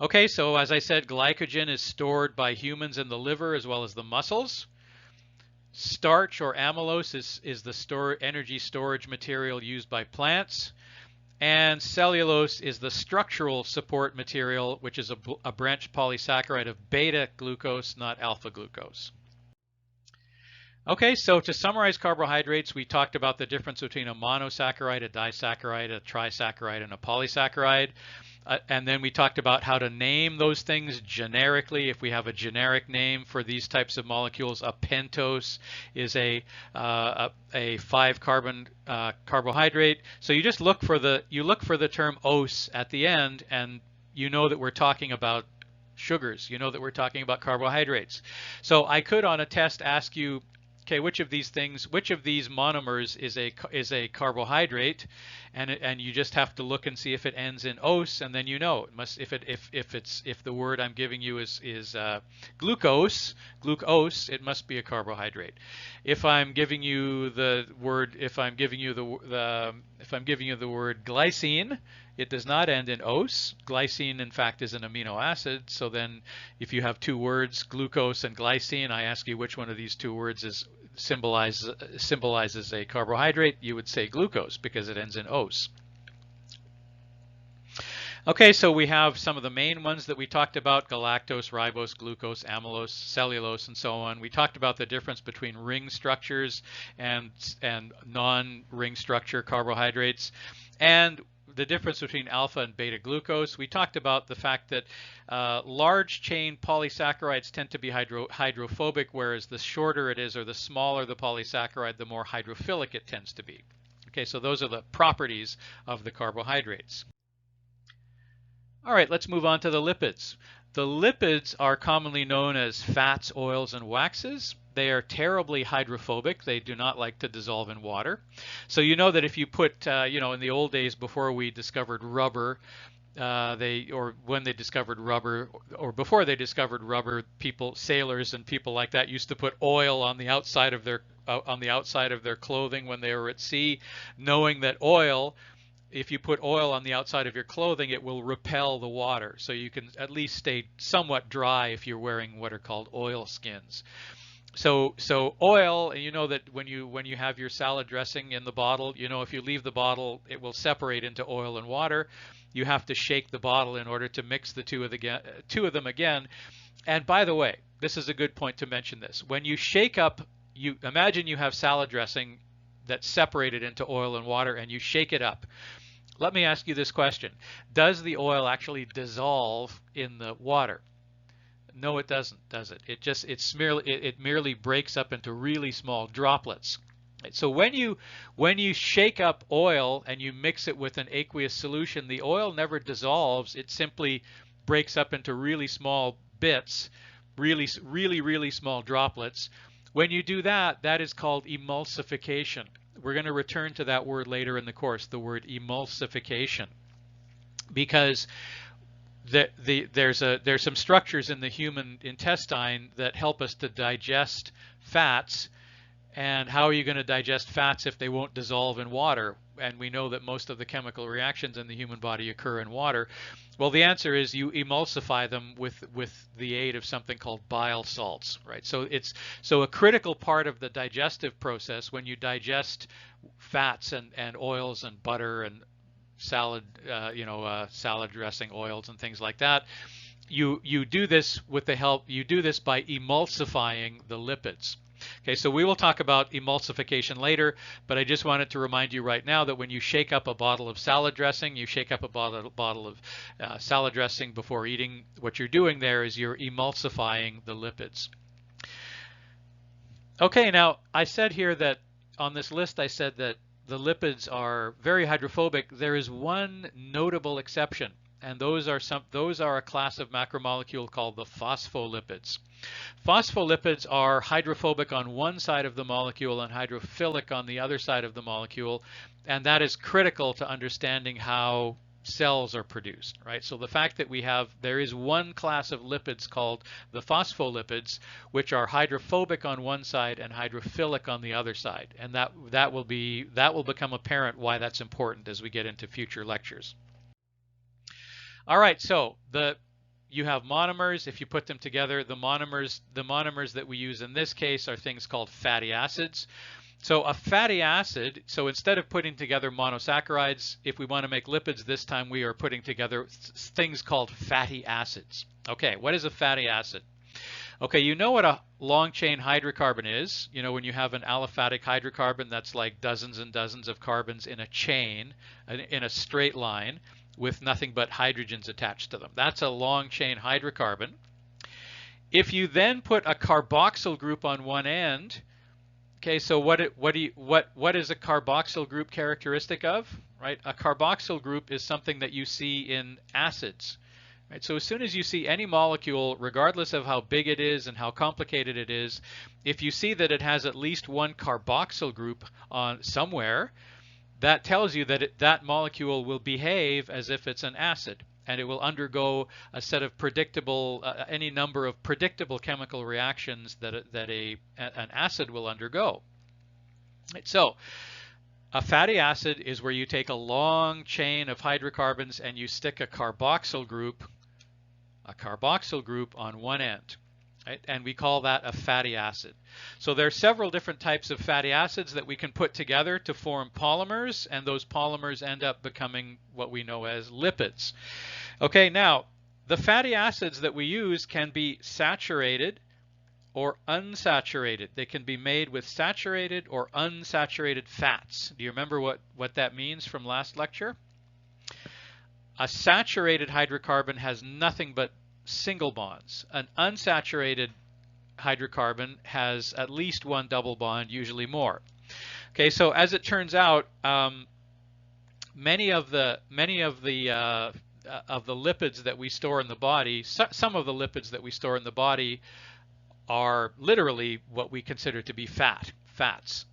Okay, so as I said, glycogen is stored by humans in the liver as well as the muscles. Starch or amylose is the energy storage material used by plants, and cellulose is the structural support material, which is a branched polysaccharide of beta glucose, not alpha glucose. Okay, so to summarize carbohydrates, we talked about the difference between a monosaccharide, a disaccharide, a trisaccharide, and a polysaccharide. And then we talked about how to name those things generically. If we have a generic name for these types of molecules, a pentose is a 5-carbon carbohydrate. So you just look for the term ose at the end, and you know that we're talking about sugars. You know that we're talking about carbohydrates. So I could on a test ask you, okay, which of these monomers is a carbohydrate, and you just have to look and see if it ends in ose, and then you know it must. If the word I'm giving you is glucose, it must be a carbohydrate. If I'm giving you the word glycine, it does not end in ose. Glycine, in fact, is an amino acid. So then if you have two words, glucose and glycine, I ask you which one of these two words symbolizes a carbohydrate, you would say glucose because it ends in ose. Okay, so we have some of the main ones that we talked about: galactose, ribose, glucose, amylose, cellulose, and so on. We talked about the difference between ring structures and non-ring structure carbohydrates, and the difference between alpha and beta glucose. We talked about the fact that large chain polysaccharides tend to be hydrophobic, whereas the shorter it is or the smaller the polysaccharide, the more hydrophilic it tends to be. Okay, so those are the properties of the carbohydrates. All right, let's move on to the lipids. The lipids are commonly known as fats, oils, and waxes. They are terribly hydrophobic. They do not like to dissolve in water. So you know that if you put, in the old days before we discovered rubber, when they discovered rubber, or before they discovered rubber, sailors and people like that used to put oil on the outside of their clothing when they were at sea, knowing that oil, if you put oil on the outside of your clothing, it will repel the water, so you can at least stay somewhat dry if you're wearing what are called oil skins. So oil, you know that when you have your salad dressing in the bottle, if you leave the bottle, it will separate into oil and water. You have to shake the bottle in order to mix the two of them again. And by the way, this is a good point to mention this. When you shake up, you imagine you have salad dressing that's separated into oil and water, and you shake it up. Let me ask you this question. Does the oil actually dissolve in the water? No, it doesn't, does it? It merely breaks up into really small droplets. So when you shake up oil and you mix it with an aqueous solution, the oil never dissolves. It simply breaks up into really small bits, really small droplets. When you do that, that is called emulsification. We're going to return to that word later in the course, the word emulsification, because there's some structures in the human intestine that help us to digest fats. And how are you going to digest fats if they won't dissolve in water? And we know that most of the chemical reactions in the human body occur in water. Well, the answer is you emulsify them with the aid of something called bile salts, right? So a critical part of the digestive process when you digest fats and oils and butter and salad, salad dressing oils and things like that, you do this by emulsifying the lipids. Okay, so we will talk about emulsification later, but I just wanted to remind you right now that when you shake up a bottle of salad dressing, you shake up a bottle of salad dressing before eating, what you're doing there is you're emulsifying the lipids. Okay, now I said here that on this list I said that the lipids are very hydrophobic. There is one notable exception, and those are a class of macromolecule called the phospholipids. Phospholipids are hydrophobic on one side of the molecule and hydrophilic on the other side of the molecule, and that is critical to understanding how cells are produced, right? So the fact that there is one class of lipids called the phospholipids, which are hydrophobic on one side and hydrophilic on the other side, and that will become apparent why that's important as we get into future lectures. All right, so you have monomers. If you put them together, the monomers that we use in this case are things called fatty acids. So a fatty acid, so instead of putting together monosaccharides, if we want to make lipids this time, we are putting together things called fatty acids. Okay, what is a fatty acid? Okay, you know what a long chain hydrocarbon is. You know, when you have an aliphatic hydrocarbon, that's like dozens and dozens of carbons in a chain, in a straight line, with nothing but hydrogens attached to them. That's a long chain hydrocarbon. If you then put a carboxyl group on one end, okay, so what is a carboxyl group characteristic of? Right, a carboxyl group is something that you see in acids. Right, so as soon as you see any molecule, regardless of how big it is and how complicated it is, if you see that it has at least one carboxyl group on somewhere, that tells you that that molecule will behave as if it's an acid, and it will undergo a set of any number of predictable chemical reactions that an acid will undergo. So a fatty acid is where you take a long chain of hydrocarbons and you stick a carboxyl group on one end. Right? And we call that a fatty acid. So there are several different types of fatty acids that we can put together to form polymers, and those polymers end up becoming what we know as lipids. Okay, now the fatty acids that we use can be saturated or unsaturated. They can be made with saturated or unsaturated fats. Do you remember what that means from last lecture? A saturated hydrocarbon has nothing but single bonds. An unsaturated hydrocarbon has at least one double bond, usually more. Okay, so as it turns out, many of the lipids that we store in the body, some of the lipids that we store in the body are literally what we consider to be fats,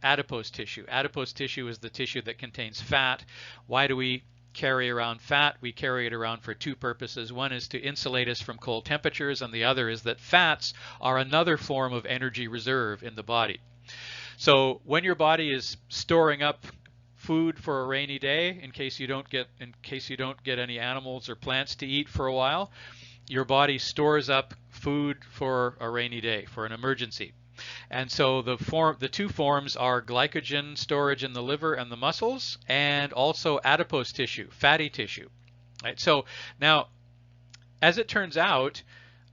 adipose tissue. Adipose tissue is the tissue that contains fat. Why do we carry around fat? We carry it around for two purposes. One is to insulate us from cold temperatures, and the other is that fats are another form of energy reserve in the body. So when your body is storing up food for a rainy day, in case you don't get any animals or plants to eat for a while, your body stores up food for a rainy day, for an emergency. And so the two forms are glycogen storage in the liver and the muscles, and also adipose tissue, fatty tissue. Right? So now, as it turns out,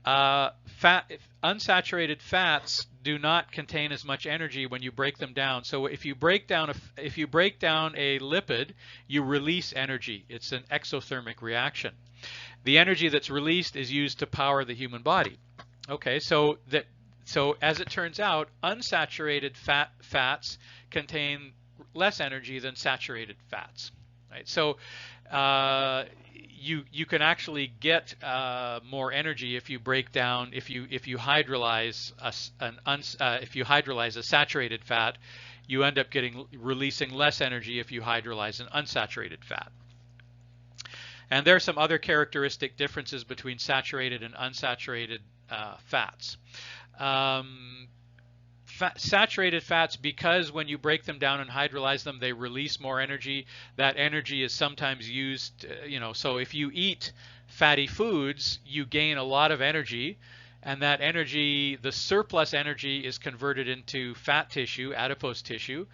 unsaturated fats do not contain as much energy when you break them down. So if you break down a lipid, you release energy. It's an exothermic reaction. The energy that's released is used to power the human body. Okay, so as it turns out, unsaturated fats contain less energy than saturated fats. Right? So you can actually get more energy if you break down, if you hydrolyze a saturated fat. You end up releasing less energy if you hydrolyze an unsaturated fat. And there are some other characteristic differences between saturated and unsaturated fats. Saturated fats, because when you break them down and hydrolyze them, they release more energy. That energy is sometimes used, so if you eat fatty foods, you gain a lot of energy, and that energy, the surplus energy, is converted into fat tissue, adipose tissue.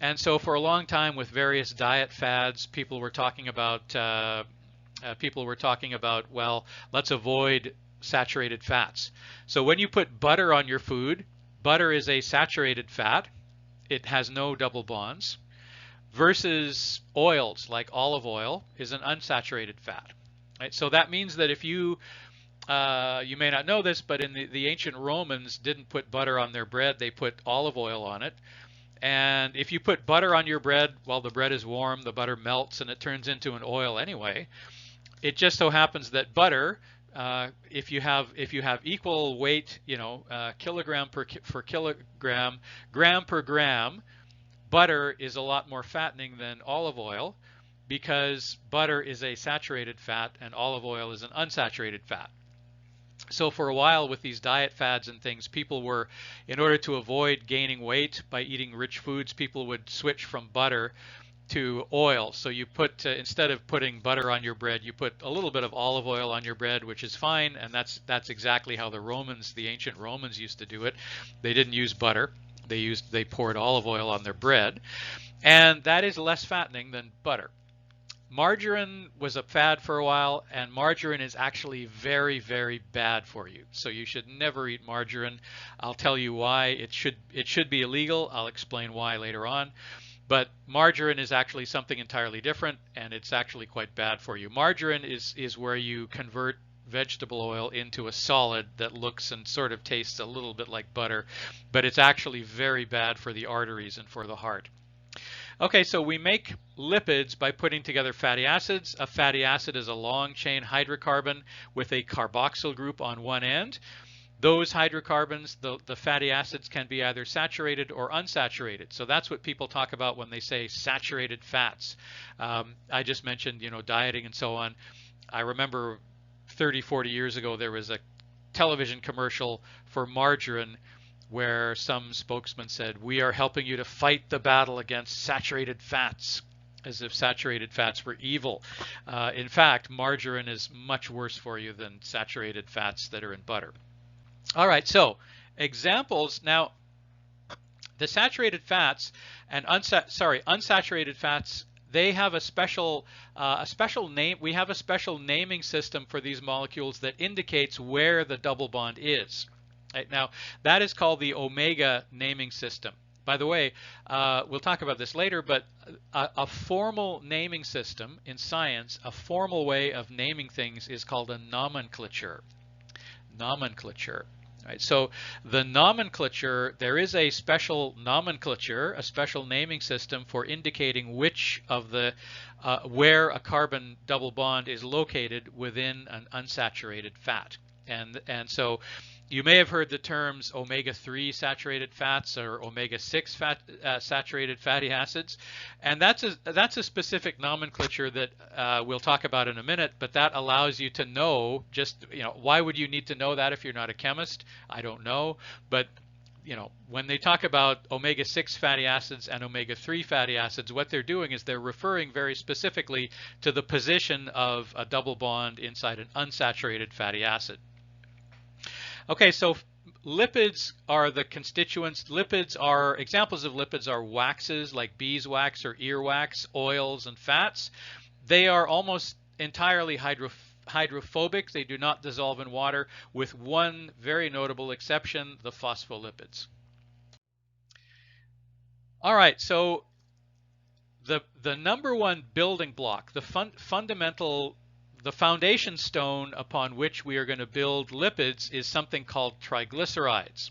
And so for a long time, with various diet fads, people were talking about, well, let's avoid saturated fats. So when you put butter on your food, butter is a saturated fat. It has no double bonds. Versus oils, like olive oil, is an unsaturated fat. Right? So that means that if you may not know this, but in the ancient Romans didn't put butter on their bread, they put olive oil on it. And if you put butter on your bread while the bread is warm, the butter melts and it turns into an oil anyway. It just so happens that butter, if you have equal weight, kilogram per kilogram, gram per gram, butter is a lot more fattening than olive oil, because butter is a saturated fat and olive oil is an unsaturated fat. So for a while, with these diet fads and things, people were, in order to avoid gaining weight by eating rich foods, people would switch from butter to oil. So you put, instead of putting butter on your bread, you put a little bit of olive oil on your bread, which is fine, and that's exactly how the ancient Romans used to do it. They didn't use butter. They poured olive oil on their bread, and that is less fattening than butter. Margarine was a fad for a while, and margarine is actually very, very bad for you. So you should never eat margarine. I'll tell you why. It should be illegal. I'll explain why later on. But margarine is actually something entirely different, and it's actually quite bad for you. Margarine is where you convert vegetable oil into a solid that looks and sort of tastes a little bit like butter, but it's actually very bad for the arteries and for the heart. Okay, so we make lipids by putting together fatty acids. A fatty acid is a long chain hydrocarbon with a carboxyl group on one end. Those hydrocarbons, the fatty acids, can be either saturated or unsaturated. So that's what people talk about when they say saturated fats. I just mentioned, dieting and so on. I remember 30, 40 years ago, there was a television commercial for margarine where some spokesman said, "We are helping you to fight the battle against saturated fats," as if saturated fats were evil. In fact, margarine is much worse for you than saturated fats that are in butter. All right, so examples. Now, the saturated fats and unsaturated fats, they have a special name. We have a special naming system for these molecules that indicates where the double bond is. Right, now, that is called the omega naming system. By the way, we'll talk about this later, but a formal naming system in science, a formal way of naming things, is called a nomenclature. Nomenclature. Right, so the nomenclature, there is a special nomenclature, a special naming system for indicating which of the where a carbon double bond is located within an unsaturated fat. And so you may have heard the terms omega-3 saturated fats or omega-6 saturated fatty acids, and that's a specific nomenclature that we'll talk about in a minute. But that allows you to know, just, why would you need to know that if you're not a chemist? I don't know, but when they talk about omega-6 fatty acids and omega-3 fatty acids, what they're doing is they're referring very specifically to the position of a double bond inside an unsaturated fatty acid. Okay, so lipids are the constituents. Examples of lipids are waxes like beeswax or earwax, oils, and fats. They are almost entirely hydrophobic. They do not dissolve in water, with one very notable exception, the phospholipids. All right, so the number one building block, the foundation stone upon which we are going to build lipids is something called triglycerides.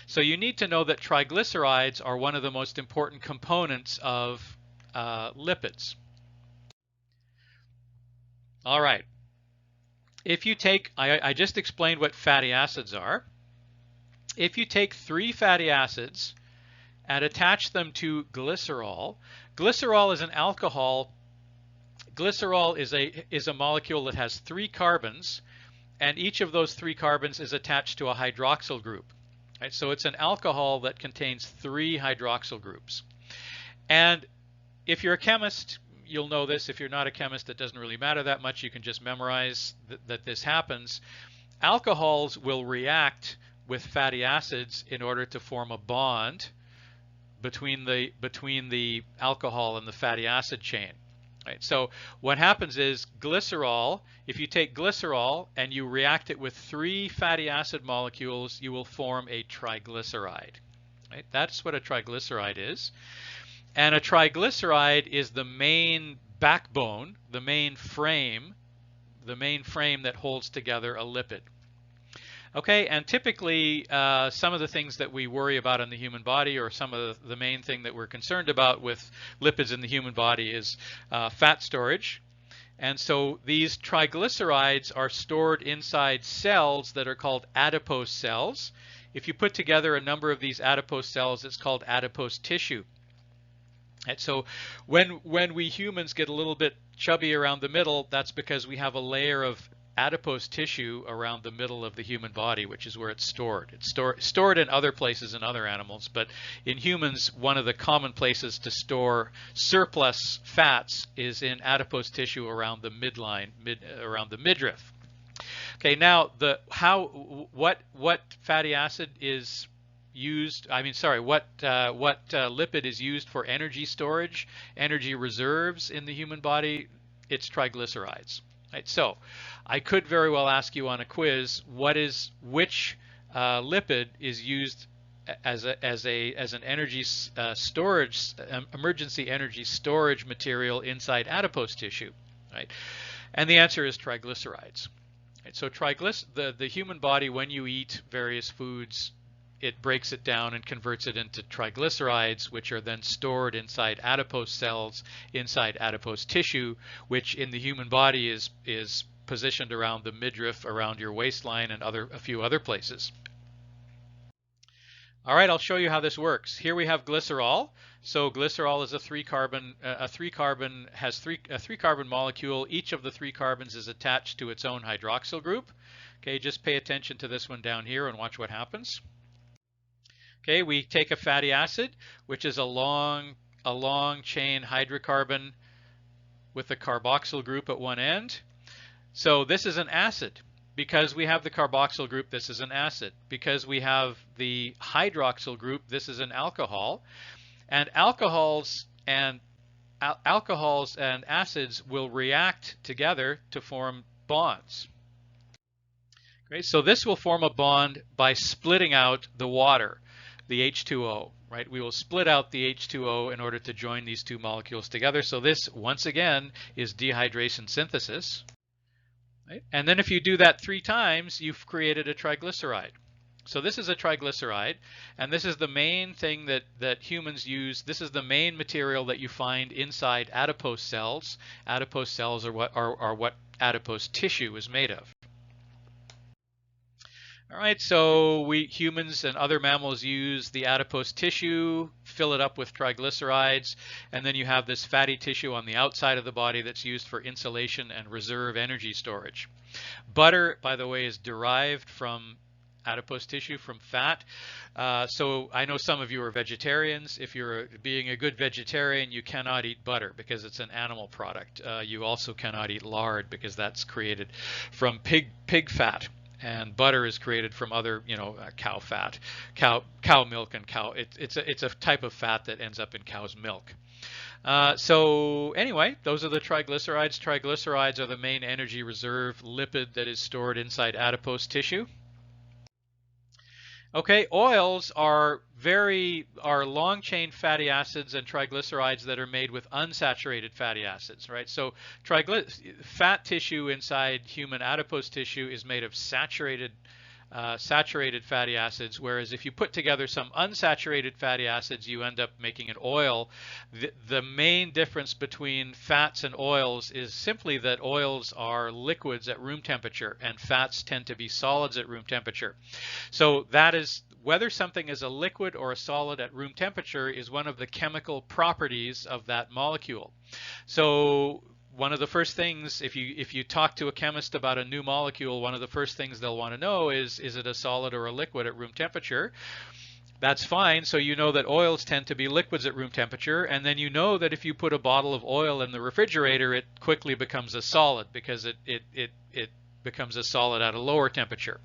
So you need to know that triglycerides are one of the most important components of lipids. All right. If you take, I just explained what fatty acids are. If you take 3 fatty acids and attach them to glycerol, glycerol is an alcohol. Glycerol is a molecule that has 3 carbons, and each of those 3 carbons is attached to a hydroxyl group. Right? So it's an alcohol that contains 3 hydroxyl groups. And if you're a chemist, you'll know this. If you're not a chemist, it doesn't really matter that much. You can just memorize that this happens. Alcohols will react with fatty acids in order to form a bond between the alcohol and the fatty acid chain. Right. So what happens is glycerol, if you take glycerol and you react it with 3 fatty acid molecules, you will form a triglyceride. Right. That's what a triglyceride is. And a triglyceride is the main backbone, the main frame that holds together a lipid. Okay, and typically some of the things that we worry about in the human body, or some of the main thing that we're concerned about with lipids in the human body, is fat storage. And so these triglycerides are stored inside cells that are called adipose cells. If you put together a number of these adipose cells, it's called adipose tissue. And so when we humans get a little bit chubby around the middle, that's because we have a layer of adipose tissue around the middle of the human body, which is where it's stored. It's stored in other places in other animals, but in humans, one of the common places to store surplus fats is in adipose tissue around the midline, around the midriff. Okay, now what fatty acid is used? What lipid is used for energy storage, energy reserves in the human body? It's triglycerides. Right, so I could very well ask you on a quiz, which lipid is used as an energy storage, emergency energy storage material inside adipose tissue, right? And the answer is triglycerides. Right, so the human body, when you eat various foods, it breaks it down and converts it into triglycerides, which are then stored inside adipose cells, inside adipose tissue, which in the human body is positioned around the midriff, around your waistline, and a few other places. All right, I'll show you how this works. Here we have glycerol. So glycerol is a 3-carbon molecule. Each of the 3 carbons is attached to its own hydroxyl group. Okay, just pay attention to this one down here and watch what happens. Okay, we take a fatty acid, which is a long chain hydrocarbon with a carboxyl group at one end. So this is an acid. Because we have the carboxyl group, this is an acid. Because we have the hydroxyl group, this is an alcohol. And alcohols and acids will react together to form bonds. Okay, so this will form a bond by splitting out the water, the H2O, right? We will split out the H2O in order to join these 2 molecules together. So this, once again, is dehydration synthesis. Right? And then if you do that 3 times, you've created a triglyceride. So this is a triglyceride, and this is the main thing that humans use. This is the main material that you find inside adipose cells. Adipose cells are what adipose tissue is made of. All right, so we humans and other mammals use the adipose tissue, fill it up with triglycerides, and then you have this fatty tissue on the outside of the body that's used for insulation and reserve energy storage. Butter, by the way, is derived from adipose tissue, from fat. So I know some of you are vegetarians. If you're being a good vegetarian, you cannot eat butter because it's an animal product. You also cannot eat lard because that's created from pig fat. And butter is created from other, cow fat, cow milk, and it's a type of fat that ends up in cow's milk. So anyway, those are the triglycerides. Triglycerides are the main energy reserve lipid that is stored inside adipose tissue. Okay, oils are long chain fatty acids and triglycerides that are made with unsaturated fatty acids, right? So fat tissue inside human adipose tissue is made of saturated fatty acids, whereas if you put together some unsaturated fatty acids, you end up making an oil. The main difference between fats and oils is simply that oils are liquids at room temperature and fats tend to be solids at room temperature. So that is whether something is a liquid or a solid at room temperature is one of the chemical properties of that molecule. So one of the first things, if you talk to a chemist about a new molecule, one of the first things they'll want to know is it a solid or a liquid at room temperature? That's fine. So you know that oils tend to be liquids at room temperature, and then you know that if you put a bottle of oil in the refrigerator, it quickly becomes a solid because it becomes a solid at a lower temperature.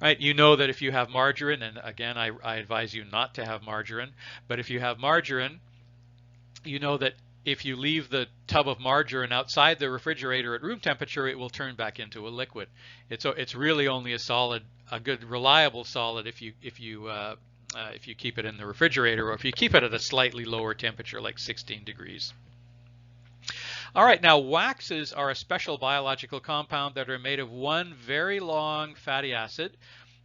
Right? You know that if you have margarine, and again, I advise you not to have margarine, but if you have margarine, you know that if you leave the tub of margarine outside the refrigerator at room temperature, it will turn back into a liquid. It's really only a solid, a good reliable solid if you keep it in the refrigerator, or if you keep it at a slightly lower temperature, like 16 degrees. All right, now waxes are a special biological compound that are made of one very long fatty acid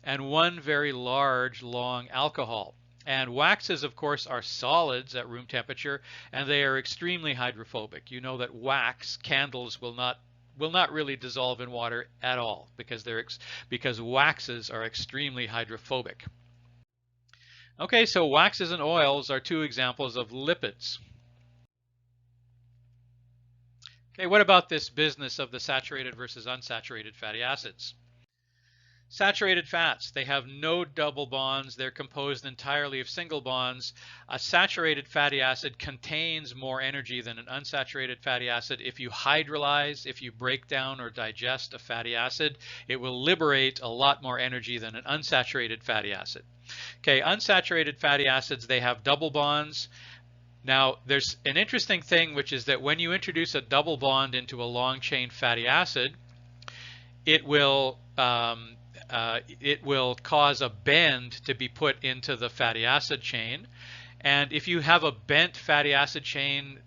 and one very large long alcohol. And waxes, of course, are solids at room temperature, and they are extremely hydrophobic. You know that wax candles will not really dissolve in water at all because waxes are extremely hydrophobic. Okay, so waxes and oils are two examples of lipids. Okay, what about this business of the saturated versus unsaturated fatty acids? Saturated fats, they have no double bonds. They're composed entirely of single bonds. A saturated fatty acid contains more energy than an unsaturated fatty acid. If you hydrolyze, if you break down or digest a fatty acid, it will liberate a lot more energy than an unsaturated fatty acid. Okay, unsaturated fatty acids, they have double bonds. Now, there's an interesting thing, which is that when you introduce a double bond into a long chain fatty acid, it will cause a bend to be put into the fatty acid chain. And if you have a bent fatty acid chain,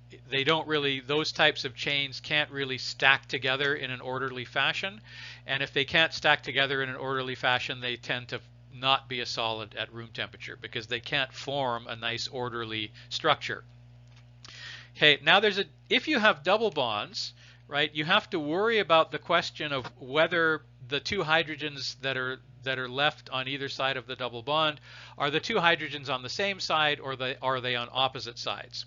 those types of chains can't really stack together in an orderly fashion. And if they can't stack together in an orderly fashion, they tend to not be a solid at room temperature because they can't form a nice orderly structure. Okay, now if you have double bonds, right, you have to worry about the question of whether the two hydrogens that are left on either side of the double bond are the two hydrogens on the same side, or are they on opposite sides?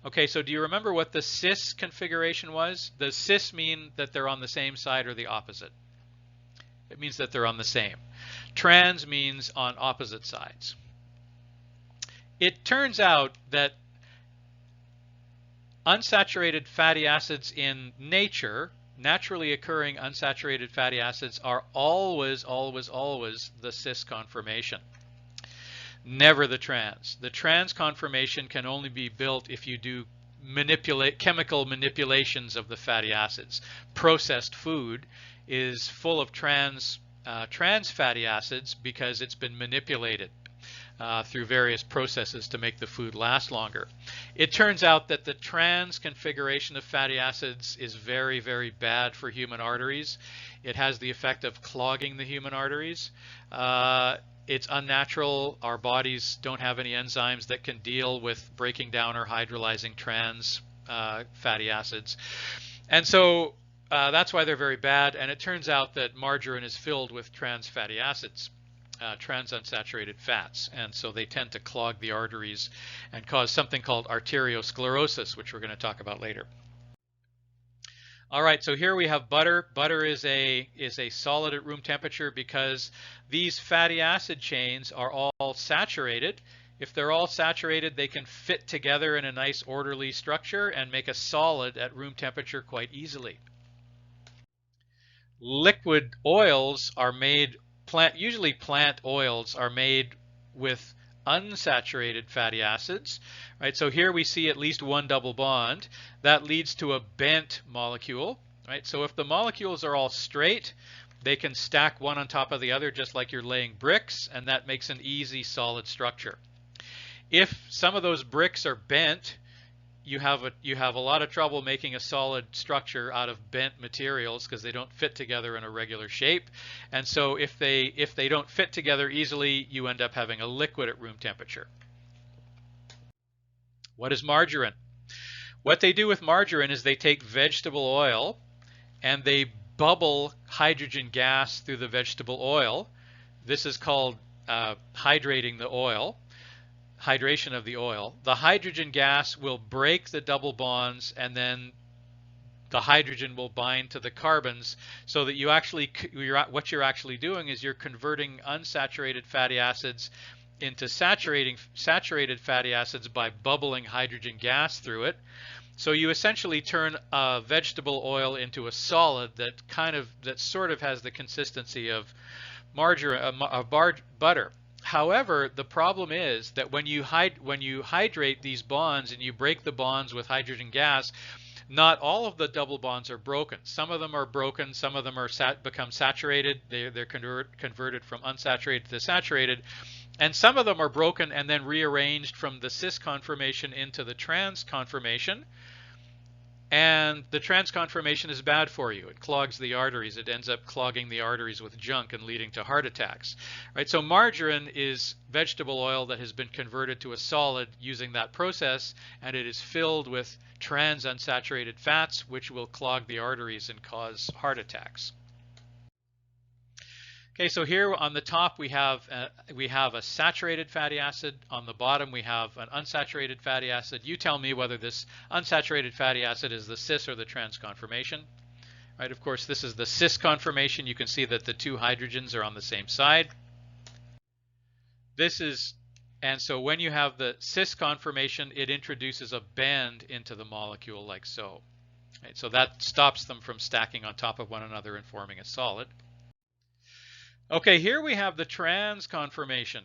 Okay, so do you remember what the cis configuration was? The cis mean that they're on the same side or the opposite. It means that they're on the same. Trans means on opposite sides. It turns out that unsaturated fatty acids in nature, naturally occurring unsaturated fatty acids, are always the cis conformation. Never the trans. The trans conformation can only be built if you do chemical manipulations of the fatty acids. Processed food is full of trans fatty acids because it's been manipulated. through various processes to make the food last longer. It turns out that the trans configuration of fatty acids is very, very bad for human arteries. It has the effect of clogging the human arteries. It's unnatural. Our bodies don't have any enzymes that can deal with breaking down or hydrolyzing trans fatty acids. And so that's why they're very bad. And it turns out that margarine is filled with trans fatty acids, trans unsaturated fats. And so they tend to clog the arteries and cause something called arteriosclerosis, which we're going to talk about later. All right, so here we have butter. Butter is a solid at room temperature because these fatty acid chains are all saturated. If they're all saturated, they can fit together in a nice orderly structure and make a solid at room temperature quite easily. Liquid oils are made, usually plant oils are made with unsaturated fatty acids, right? So here we see at least one double bond. That leads to a bent molecule, right? So if the molecules are all straight, they can stack one on top of the other just like you're laying bricks, and that makes an easy solid structure. If some of those bricks are bent, you have a lot of trouble making a solid structure out of bent materials because they don't fit together in a regular shape. And so if they don't fit together easily, you end up having a liquid at room temperature. What is margarine? What they do with margarine is they take vegetable oil and they bubble hydrogen gas through the vegetable oil. This is called hydrating the oil. Hydration of the oil. The hydrogen gas will break the double bonds, and then the hydrogen will bind to the carbons, so that what you're actually doing is you're converting unsaturated fatty acids into saturated fatty acids by bubbling hydrogen gas through it. So you essentially turn a vegetable oil into a solid that sort of has the consistency of margarine, butter. However, the problem is that when you hydrate these bonds and you break the bonds with hydrogen gas, not all of the double bonds are broken. Some of them are broken, some of them are become saturated. They're converted from unsaturated to saturated, and some of them are broken and then rearranged from the cis conformation into the trans conformation. And the trans conformation is bad for you. It clogs the arteries. It ends up clogging the arteries with junk and leading to heart attacks. Right? So margarine is vegetable oil that has been converted to a solid using that process, and it is filled with trans unsaturated fats, which will clog the arteries and cause heart attacks. Okay, so here on the top we have a saturated fatty acid. On the bottom we have an unsaturated fatty acid. You tell me whether this unsaturated fatty acid is the cis or the trans conformation. Right? Of course, this is the cis conformation. You can see that the two hydrogens are on the same side. And so when you have the cis conformation, it introduces a bend into the molecule like so. Right? So that stops them from stacking on top of one another and forming a solid. Okay, here we have the trans conformation.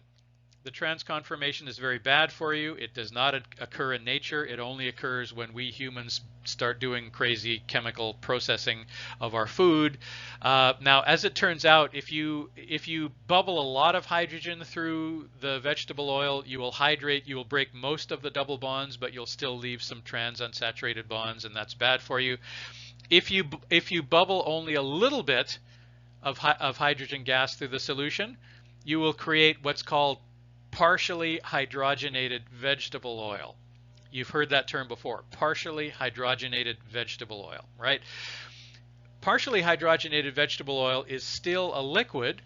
The trans conformation is very bad for you. It does not occur in nature. It only occurs when we humans start doing crazy chemical processing of our food. Now, as it turns out, if you bubble a lot of hydrogen through the vegetable oil, you will break most of the double bonds, but you'll still leave some trans unsaturated bonds, and that's bad for you. If you bubble only a little bit of hydrogen gas through the solution, you will create what's called partially hydrogenated vegetable oil. You've heard that term before, partially hydrogenated vegetable oil, right? Partially hydrogenated vegetable oil is still a liquid,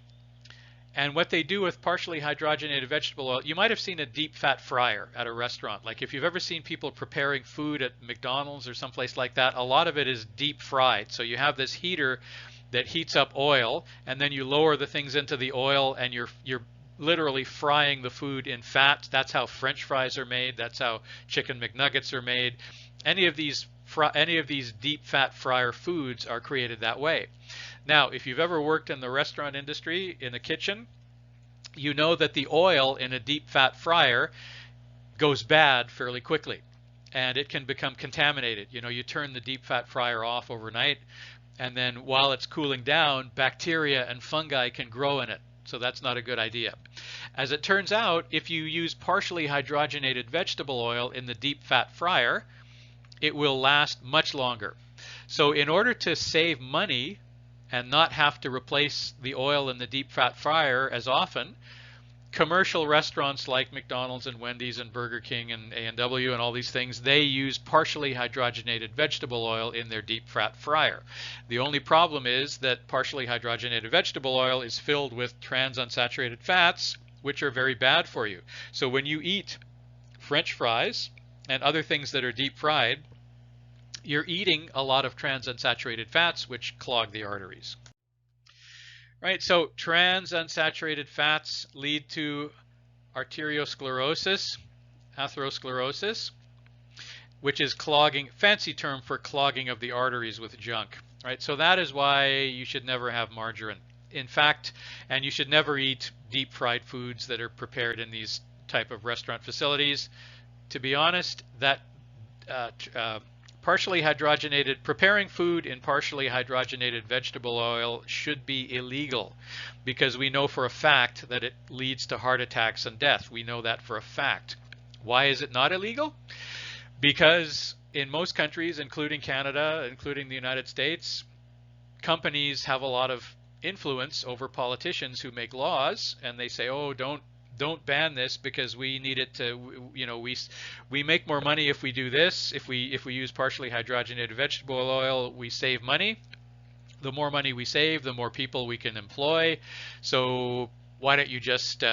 and what they do with partially hydrogenated vegetable oil, you might have seen a deep fat fryer at a restaurant. Like if you've ever seen people preparing food at McDonald's or someplace like that, a lot of it is deep fried. So you have this heater that heats up oil, and then you lower the things into the oil, and you're literally frying the food in fat. That's how French fries are made. That's how chicken McNuggets are made. Any of these deep fat fryer foods are created that way. Now, if you've ever worked in the restaurant industry in a kitchen, you know that the oil in a deep fat fryer goes bad fairly quickly, and it can become contaminated. You know, you turn the deep fat fryer off overnight, and then while it's cooling down, bacteria and fungi can grow in it. So that's not a good idea. As it turns out, if you use partially hydrogenated vegetable oil in the deep fat fryer, it will last much longer. So in order to save money and not have to replace the oil in the deep fat fryer as often, commercial restaurants like McDonald's and Wendy's and Burger King and A&W and all these things, they use partially hydrogenated vegetable oil in their deep fat fryer. The only problem is that partially hydrogenated vegetable oil is filled with trans-unsaturated fats, which are very bad for you. So when you eat French fries and other things that are deep fried, you're eating a lot of trans-unsaturated fats, which clog the arteries. Right, so trans-unsaturated fats lead to arteriosclerosis, atherosclerosis, which is clogging, fancy term for clogging of the arteries with junk. Right, so that is why you should never have margarine. In fact, and you should never eat deep fried foods that are prepared in these type of restaurant facilities. To be honest, that preparing food in partially hydrogenated vegetable oil should be illegal, because we know for a fact that it leads to heart attacks and death. We know that for a fact. Why is it not illegal? Because in most countries, including Canada, including the United States, companies have a lot of influence over politicians who make laws, and they say, oh, don't ban this because we need it to, you know, we make more money if we do this. If we use partially hydrogenated vegetable oil, we save money. The more money we save, the more people we can employ. So why don't you just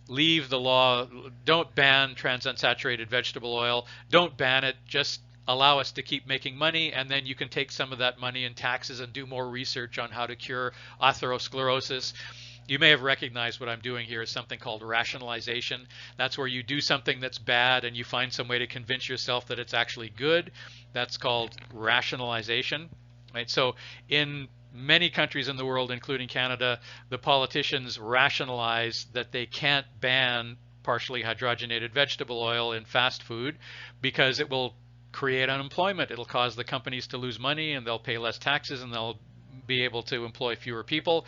leave the law? Don't ban trans-unsaturated vegetable oil. Don't ban it. Just allow us to keep making money, and then you can take some of that money in taxes and do more research on how to cure atherosclerosis. You may have recognized what I'm doing here is something called rationalization. That's where you do something that's bad and you find some way to convince yourself that it's actually good. That's called rationalization. Right? So in many countries in the world, including Canada, the politicians rationalize that they can't ban partially hydrogenated vegetable oil in fast food because it will create unemployment. It'll cause the companies to lose money, and they'll pay less taxes, and they'll be able to employ fewer people.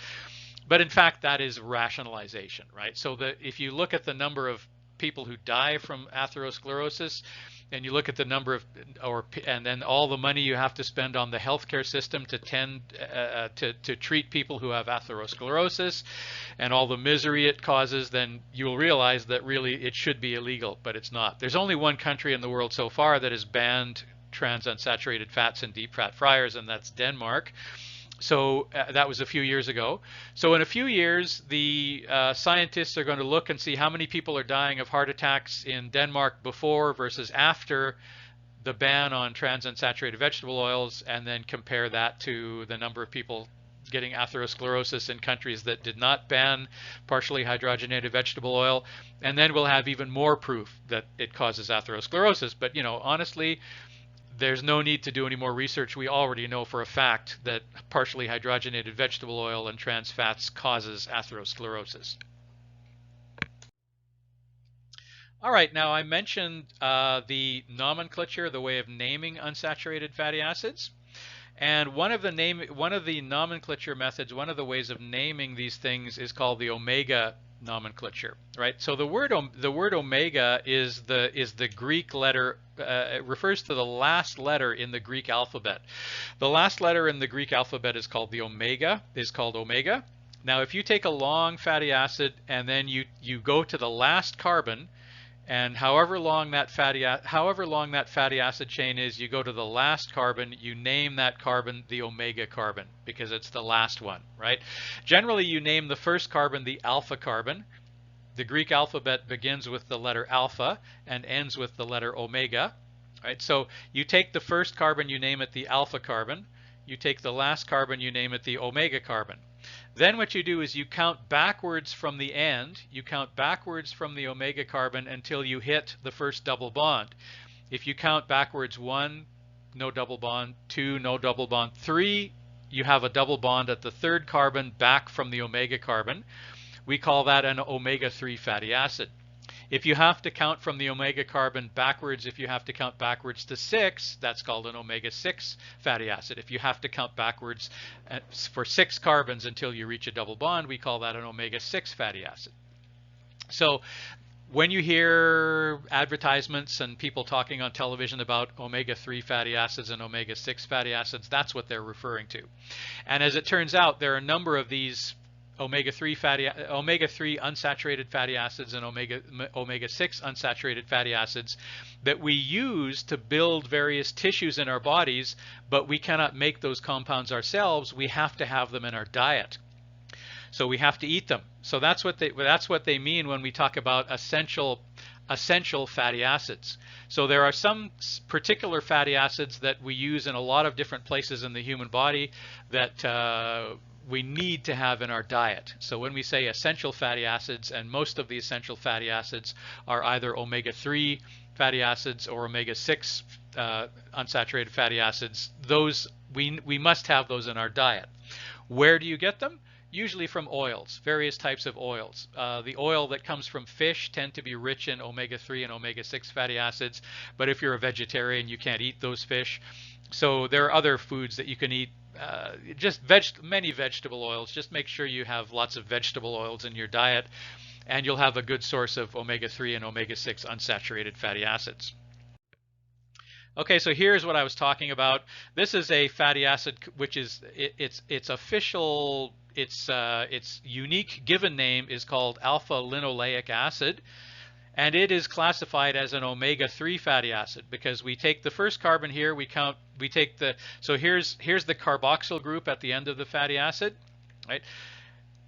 But in fact, that is rationalization, right? So if you look at the number of people who die from atherosclerosis, and you look at the number of, and then all the money you have to spend on the healthcare system to treat people who have atherosclerosis, and all the misery it causes, then you will realize that really it should be illegal, but it's not. There's only one country in the world so far that has banned trans-unsaturated fats in deep fat fryers, and that's Denmark. So that was a few years ago. So in a few years, the scientists are going to look and see how many people are dying of heart attacks in Denmark before versus after the ban on trans-unsaturated vegetable oils, and then compare that to the number of people getting atherosclerosis in countries that did not ban partially hydrogenated vegetable oil. And then we'll have even more proof that it causes atherosclerosis. But, you know, honestly, there's no need to do any more research. We already know for a fact that partially hydrogenated vegetable oil and trans fats causes atherosclerosis. All right, now I mentioned the nomenclature, the way of naming unsaturated fatty acids. And one of the nomenclature methods, one of the ways of naming these things is called the omega nomenclature, right? So the word omega is the Greek letter. It refers to the last letter in the Greek alphabet. The last letter in the Greek alphabet is called omega. Now, if you take a long fatty acid and then you go to the last carbon, and however long that fatty acid chain is, you go to the last carbon, you name that carbon the omega carbon because it's the last one, right? Generally, you name the first carbon the alpha carbon. The Greek alphabet begins with the letter alpha and ends with the letter omega, right? So you take the first carbon, you name it the alpha carbon. You take the last carbon, you name it the omega carbon. Then what you do is you count backwards from the end. You count backwards from the omega carbon until you hit the first double bond. If you count backwards 1, no double bond, 2, no double bond, 3, you have a double bond at the third carbon back from the omega carbon. We call that an omega-3 fatty acid. If you have to count from the omega carbon backwards, if you have to count backwards to 6, that's called an omega-6 fatty acid. If you have to count backwards for 6 carbons until you reach a double bond, we call that an omega-6 fatty acid. So when you hear advertisements and people talking on television about omega-3 fatty acids and omega-6 fatty acids, that's what they're referring to. And as it turns out, there are a number of these omega-3 unsaturated fatty acids and omega-6 unsaturated fatty acids that we use to build various tissues in our bodies, but we cannot make those compounds ourselves. We have to have them in our diet. So we have to eat them. So that's what they mean when we talk about essential fatty acids. So there are some particular fatty acids that we use in a lot of different places in the human body that we need to have in our diet. So when we say essential fatty acids, and most of the essential fatty acids are either omega-3 fatty acids or omega-6 unsaturated fatty acids, those we must have those in our diet. Where do you get them? Usually from oils, various types of oils. The oil that comes from fish tend to be rich in omega-3 and omega-6 fatty acids, but if you're a vegetarian, you can't eat those fish. So there are other foods that you can eat, many vegetable oils. Just make sure you have lots of vegetable oils in your diet, and you'll have a good source of omega-3 and omega-6 unsaturated fatty acids. Okay, so here's what I was talking about. This is a fatty acid which is its official, its unique given name is called alpha-linoleic acid, and it is classified as an omega-3 fatty acid because we take the first carbon here, so here's the carboxyl group at the end of the fatty acid, right?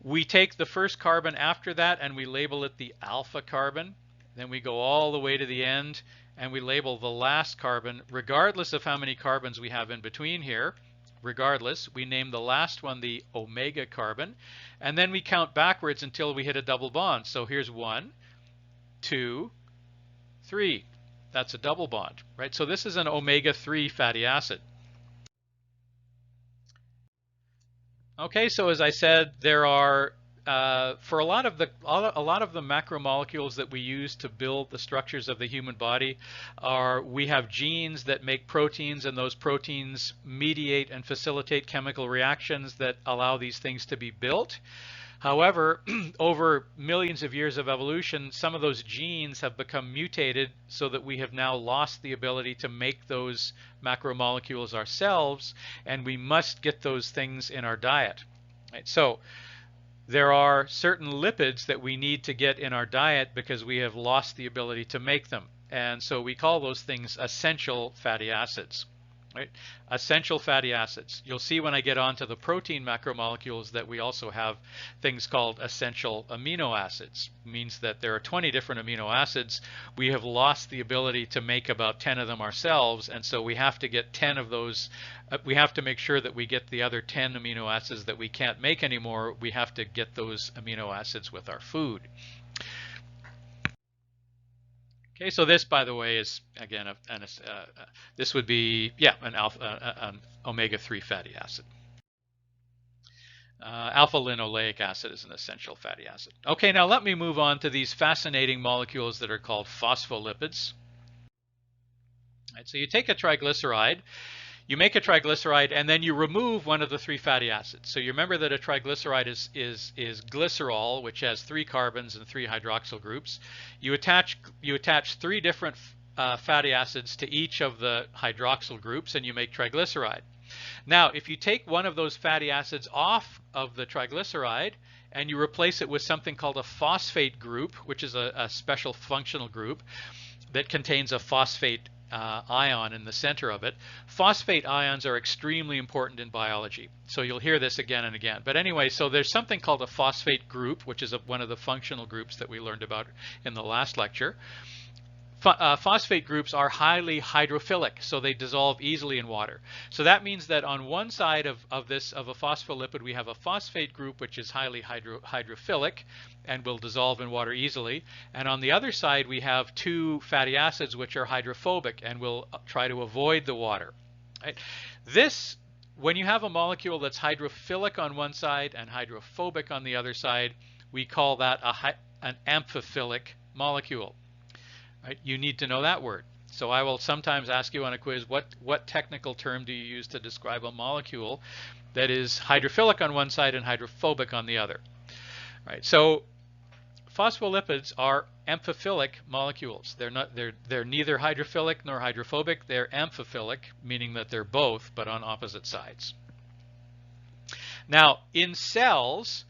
We take the first carbon after that and we label it the alpha carbon. Then we go all the way to the end and we label the last carbon, regardless of how many carbons we have in between here. Regardless, we name the last one the omega carbon, and then we count backwards until we hit a double bond. So here's 1, 2, 3. That's a double bond, right? So this is an omega-3 fatty acid. Okay, so as I said, there are for a lot of the macromolecules that we use to build the structures of the human body, we have genes that make proteins, and those proteins mediate and facilitate chemical reactions that allow these things to be built. However, over millions of years of evolution, some of those genes have become mutated so that we have now lost the ability to make those macromolecules ourselves, and we must get those things in our diet. Right? So there are certain lipids that we need to get in our diet because we have lost the ability to make them. And so we call those things essential fatty acids. Right? Essential fatty acids. You'll see when I get on to the protein macromolecules that we also have things called essential amino acids. It means that there are 20 different amino acids. We have lost the ability to make about 10 of them ourselves, and so we have to get 10 of those. We have to make sure that we get the other 10 amino acids that we can't make anymore. We have to get those amino acids with our food. Okay, so this, by the way, is again this would be an omega-3 fatty acid. Alpha-linoleic acid is an essential fatty acid. Okay, now let me move on to these fascinating molecules that are called phospholipids. Right, so you take a triglyceride. You make a triglyceride and then you remove one of the 3 fatty acids. So you remember that a triglyceride is glycerol, which has 3 carbons and 3 hydroxyl groups. You attach 3 different fatty acids to each of the hydroxyl groups and you make triglyceride. Now, if you take one of those fatty acids off of the triglyceride and you replace it with something called a phosphate group, which is a special functional group that contains a phosphate ion in the center of it. Phosphate ions are extremely important in biology. So you'll hear this again and again. But anyway, so there's something called a phosphate group, which is one of the functional groups that we learned about in the last lecture. Phosphate groups are highly hydrophilic, so they dissolve easily in water. So that means that on one side of a phospholipid, we have a phosphate group which is highly hydrophilic and will dissolve in water easily. And on the other side, we have 2 fatty acids which are hydrophobic and will try to avoid the water. Right? This, when you have a molecule that's hydrophilic on one side and hydrophobic on the other side, we call that an amphiphilic molecule. Right? You need to know that word. So I will sometimes ask you on a quiz, what technical term do you use to describe a molecule that is hydrophilic on one side and hydrophobic on the other? Right? So phospholipids are amphiphilic molecules. They're neither hydrophilic nor hydrophobic. They're amphiphilic, meaning that they're both, but on opposite sides. Now, in cells,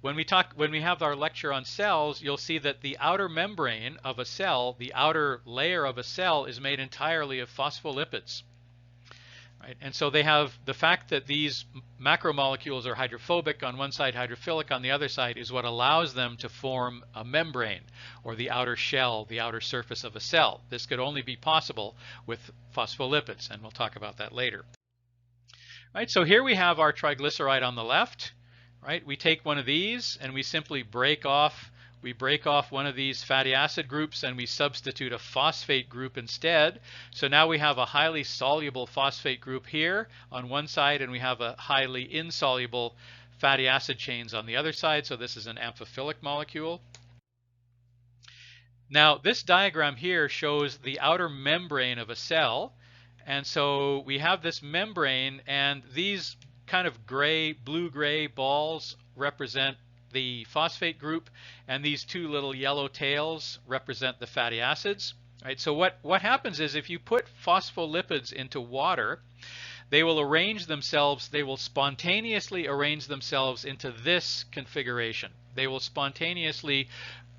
when we have our lecture on cells, you'll see that the outer membrane of a cell, the outer layer of a cell, is made entirely of phospholipids. Right? And so they have the fact that these macromolecules are hydrophobic on one side, hydrophilic on the other side, is what allows them to form a membrane, or the outer shell, the outer surface of a cell. This could only be possible with phospholipids, and we'll talk about that later. Right? So here we have our triglyceride on the left. Right? We take one of these and we simply break off one of these fatty acid groups and we substitute a phosphate group instead. So now we have a highly soluble phosphate group here on one side, and we have a highly insoluble fatty acid chains on the other side. So this is an amphiphilic molecule. Now this diagram here shows the outer membrane of a cell. And so we have this membrane, and these kind of blue-gray balls represent the phosphate group, and these two little yellow tails represent the fatty acids. Right? So what happens is, if you put phospholipids into water, they will spontaneously arrange themselves into this configuration. They will spontaneously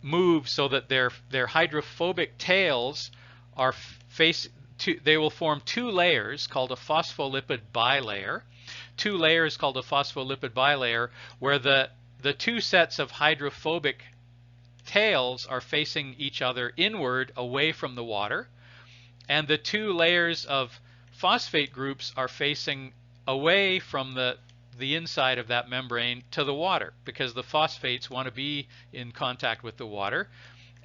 move so that their hydrophobic tails are they will form two layers called a phospholipid bilayer. Two layers called a phospholipid bilayer, where the two sets of hydrophobic tails are facing each other inward away from the water, and the two layers of phosphate groups are facing away from the inside of that membrane to the water, because the phosphates want to be in contact with the water,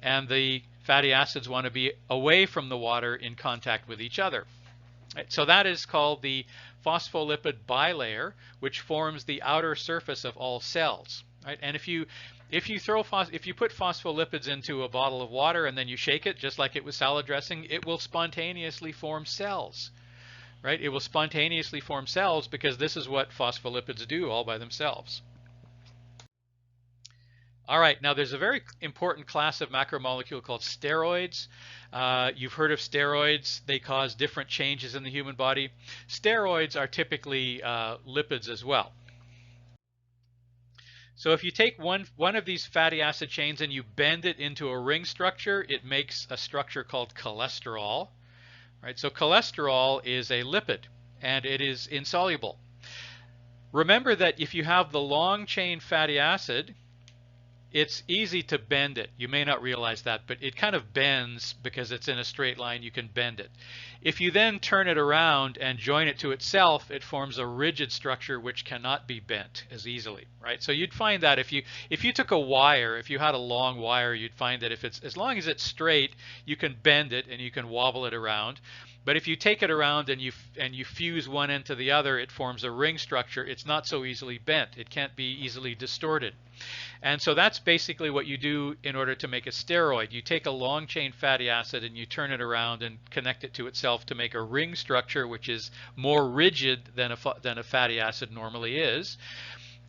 and the fatty acids want to be away from the water in contact with each other. Right? So that is called the phospholipid bilayer, which forms the outer surface of all cells. Right? And if you put phospholipids into a bottle of water and then you shake it, just like it was salad dressing, it will spontaneously form cells. Right? It will spontaneously form cells because this is what phospholipids do all by themselves. All right, now there's a very important class of macromolecule called steroids. You've heard of steroids. They cause different changes in the human body. Steroids are typically lipids as well. So if you take one of these fatty acid chains and you bend it into a ring structure, it makes a structure called cholesterol. Right? So cholesterol is a lipid, and it is insoluble. Remember that if you have the long chain fatty acid, it's easy to bend it. You may not realize that, but it kind of bends because it's in a straight line. You can bend it. If you then turn it around and join it to itself, it forms a rigid structure which cannot be bent as easily. Right? So you'd find that if you took a wire, if you had a long wire, you'd find that if it's, as long as it's straight, you can bend it and you can wobble it around. But if you take it around and you fuse one end to the other, it forms a ring structure. It's not so easily bent. It can't be easily distorted. And so that's basically what you do in order to make a steroid. You take a long chain fatty acid and you turn it around and connect it to itself to make a ring structure, which is more rigid than a fatty acid normally is.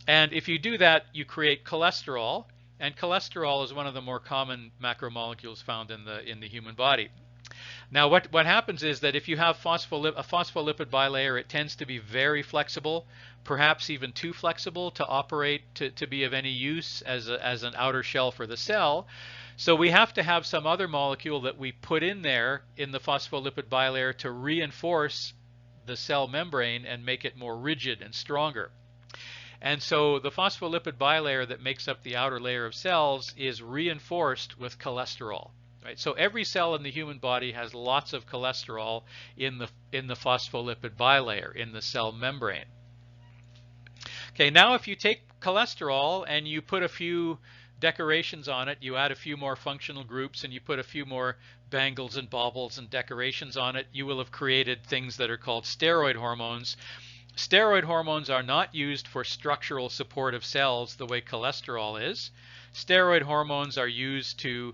And if you do that, you create cholesterol. And cholesterol is one of the more common macromolecules found in the human body. Now what happens is that if you have a phospholipid bilayer, it tends to be very flexible, perhaps even too flexible to operate to be of any use as an outer shell for the cell. So we have to have some other molecule that we put in there in the phospholipid bilayer to reinforce the cell membrane and make it more rigid and stronger. And so the phospholipid bilayer that makes up the outer layer of cells is reinforced with cholesterol. Right? So every cell in the human body has lots of cholesterol in the phospholipid bilayer, in the cell membrane. Okay, now if you take cholesterol and you put a few decorations on it, you add a few more functional groups and you put a few more bangles and baubles and decorations on it, you will have created things that are called steroid hormones. Steroid hormones are not used for structural support of cells the way cholesterol is. Steroid hormones are used to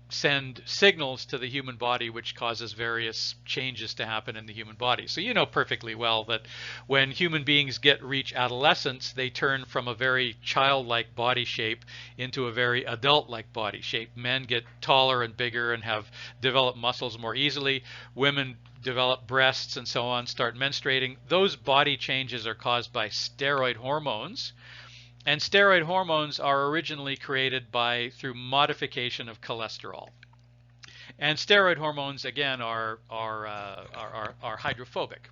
send signals to the human body which causes various changes to happen in the human body. So you know perfectly well that when human beings reach adolescence, they turn from a very childlike body shape into a very adult-like body shape. Men get taller and bigger and have developed muscles more easily. Women develop breasts and so on, start menstruating. Those body changes are caused by steroid hormones. And steroid hormones are originally created through modification of cholesterol. And steroid hormones, again, are hydrophobic.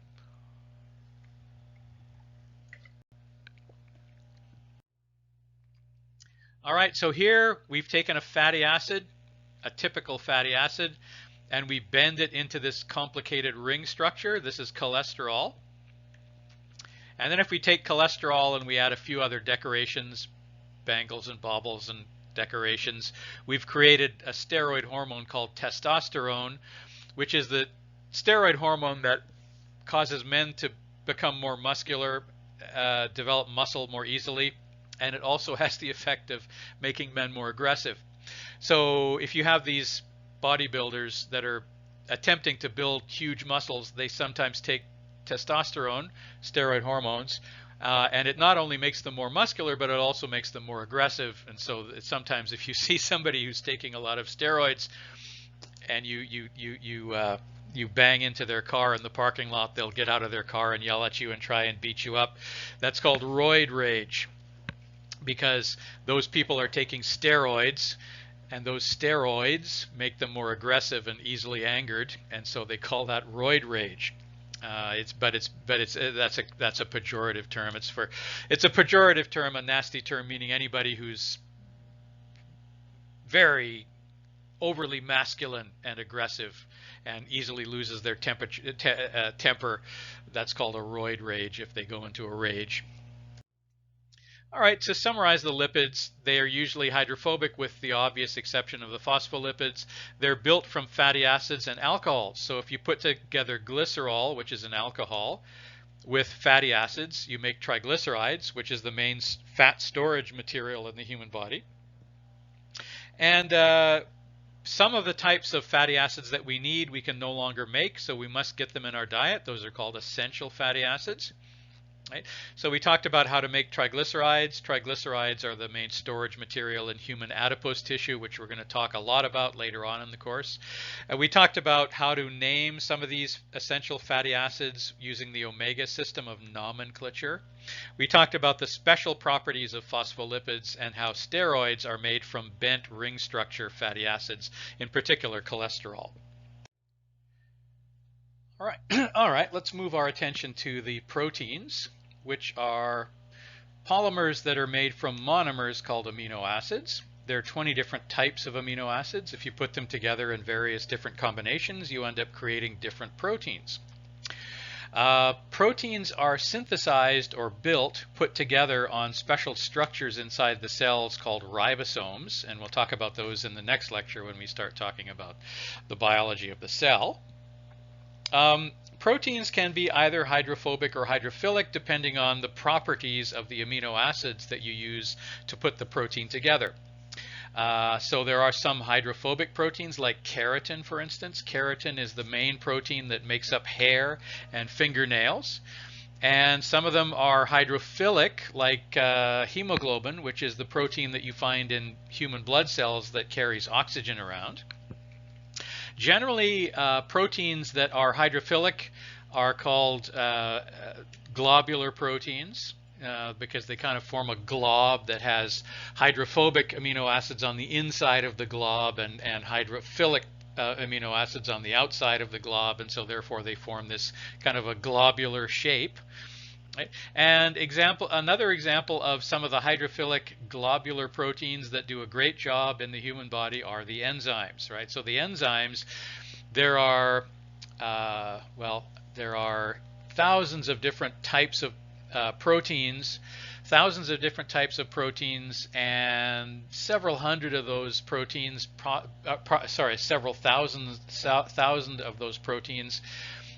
All right, so here we've taken a fatty acid, a typical fatty acid, and we bend it into this complicated ring structure. This is cholesterol. And then if we take cholesterol and we add a few other decorations, bangles and baubles and decorations, we've created a steroid hormone called testosterone, which is the steroid hormone that causes men to become more muscular, develop muscle more easily, and it also has the effect of making men more aggressive. So if you have these bodybuilders that are attempting to build huge muscles, they sometimes take testosterone, steroid hormones, and it not only makes them more muscular, but it also makes them more aggressive. And so sometimes if you see somebody who's taking a lot of steroids and you bang into their car in the parking lot, they'll get out of their car and yell at you and try and beat you up. That's called roid rage, because those people are taking steroids, and those steroids make them more aggressive and easily angered, and so they call that roid rage. That's a pejorative term. It's a pejorative term, a nasty term, meaning anybody who's very overly masculine and aggressive and easily loses their temper. That's called a roid rage if they go into a rage. All right, to summarize the lipids, they are usually hydrophobic with the obvious exception of the phospholipids. They're built from fatty acids and alcohols. So if you put together glycerol, which is an alcohol, with fatty acids, you make triglycerides, which is the main fat storage material in the human body. And some of the types of fatty acids that we need, we can no longer make, so we must get them in our diet. Those are called essential fatty acids. Right? So we talked about how to make triglycerides. Triglycerides are the main storage material in human adipose tissue, which we're going to talk a lot about later on in the course. We talked about how to name some of these essential fatty acids using the omega system of nomenclature. We talked about the special properties of phospholipids and how steroids are made from bent ring structure fatty acids, in particular cholesterol. All right, all right, let's move our attention to the proteins, which are polymers that are made from monomers called amino acids. There are 20 different types of amino acids. If you put them together in various different combinations, you end up creating different proteins. Proteins are synthesized or put together on special structures inside the cells called ribosomes, and we'll talk about those in the next lecture when we start talking about the biology of the cell. Proteins can be either hydrophobic or hydrophilic depending on the properties of the amino acids that you use to put the protein together. So there are some hydrophobic proteins like keratin, for instance. Keratin is the main protein that makes up hair and fingernails. And some of them are hydrophilic, like hemoglobin, which is the protein that you find in human blood cells that carries oxygen around. Generally, proteins that are hydrophilic are called globular proteins because they kind of form a glob that has hydrophobic amino acids on the inside of the glob and hydrophilic amino acids on the outside of the glob, and so therefore they form this kind of a globular shape. Right? And another example of some of the hydrophilic globular proteins that do a great job in the human body are the enzymes, right? So the enzymes, there are thousands of different types of proteins, and several hundred of those proteins, several thousand of those proteins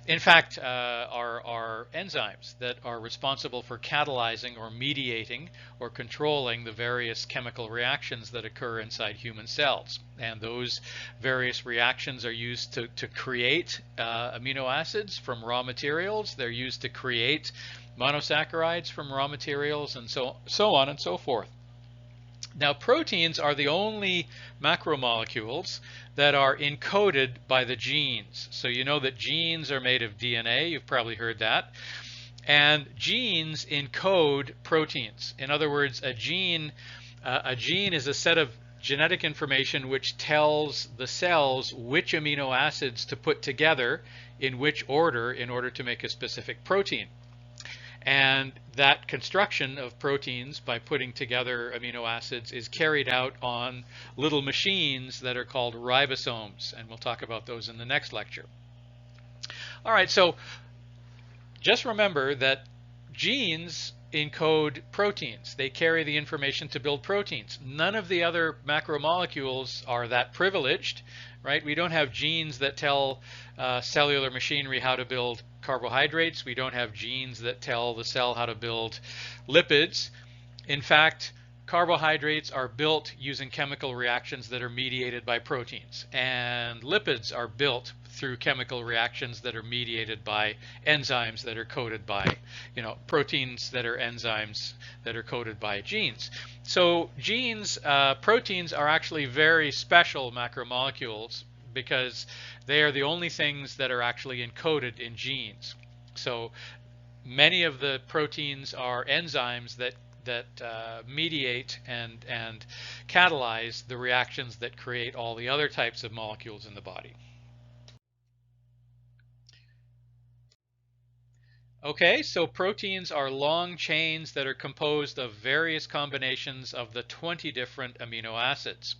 In fact, are enzymes that are responsible for catalyzing or mediating or controlling the various chemical reactions that occur inside human cells. And those various reactions are used to create amino acids from raw materials. They're used to create monosaccharides from raw materials, and so on and so forth. Now, proteins are the only macromolecules that are encoded by the genes. So you know that genes are made of DNA, you've probably heard that. And genes encode proteins. In other words, a gene is a set of genetic information which tells the cells which amino acids to put together in which order in order to make a specific protein. And that construction of proteins by putting together amino acids is carried out on little machines that are called ribosomes, and we'll talk about those in the next lecture. All right, so just remember that genes encode proteins. They carry the information to build proteins. None of the other macromolecules are that privileged, right? We don't have genes that tell cellular machinery how to build carbohydrates. We don't have genes that tell the cell how to build lipids. In fact, carbohydrates are built using chemical reactions that are mediated by proteins, and lipids are built through chemical reactions that are mediated by enzymes that are coded by, proteins that are enzymes that are coded by genes. So proteins are actually very special macromolecules because they are the only things that are actually encoded in genes. So many of the proteins are enzymes that mediate and catalyze the reactions that create all the other types of molecules in the body. Okay, so proteins are long chains that are composed of various combinations of the 20 different amino acids.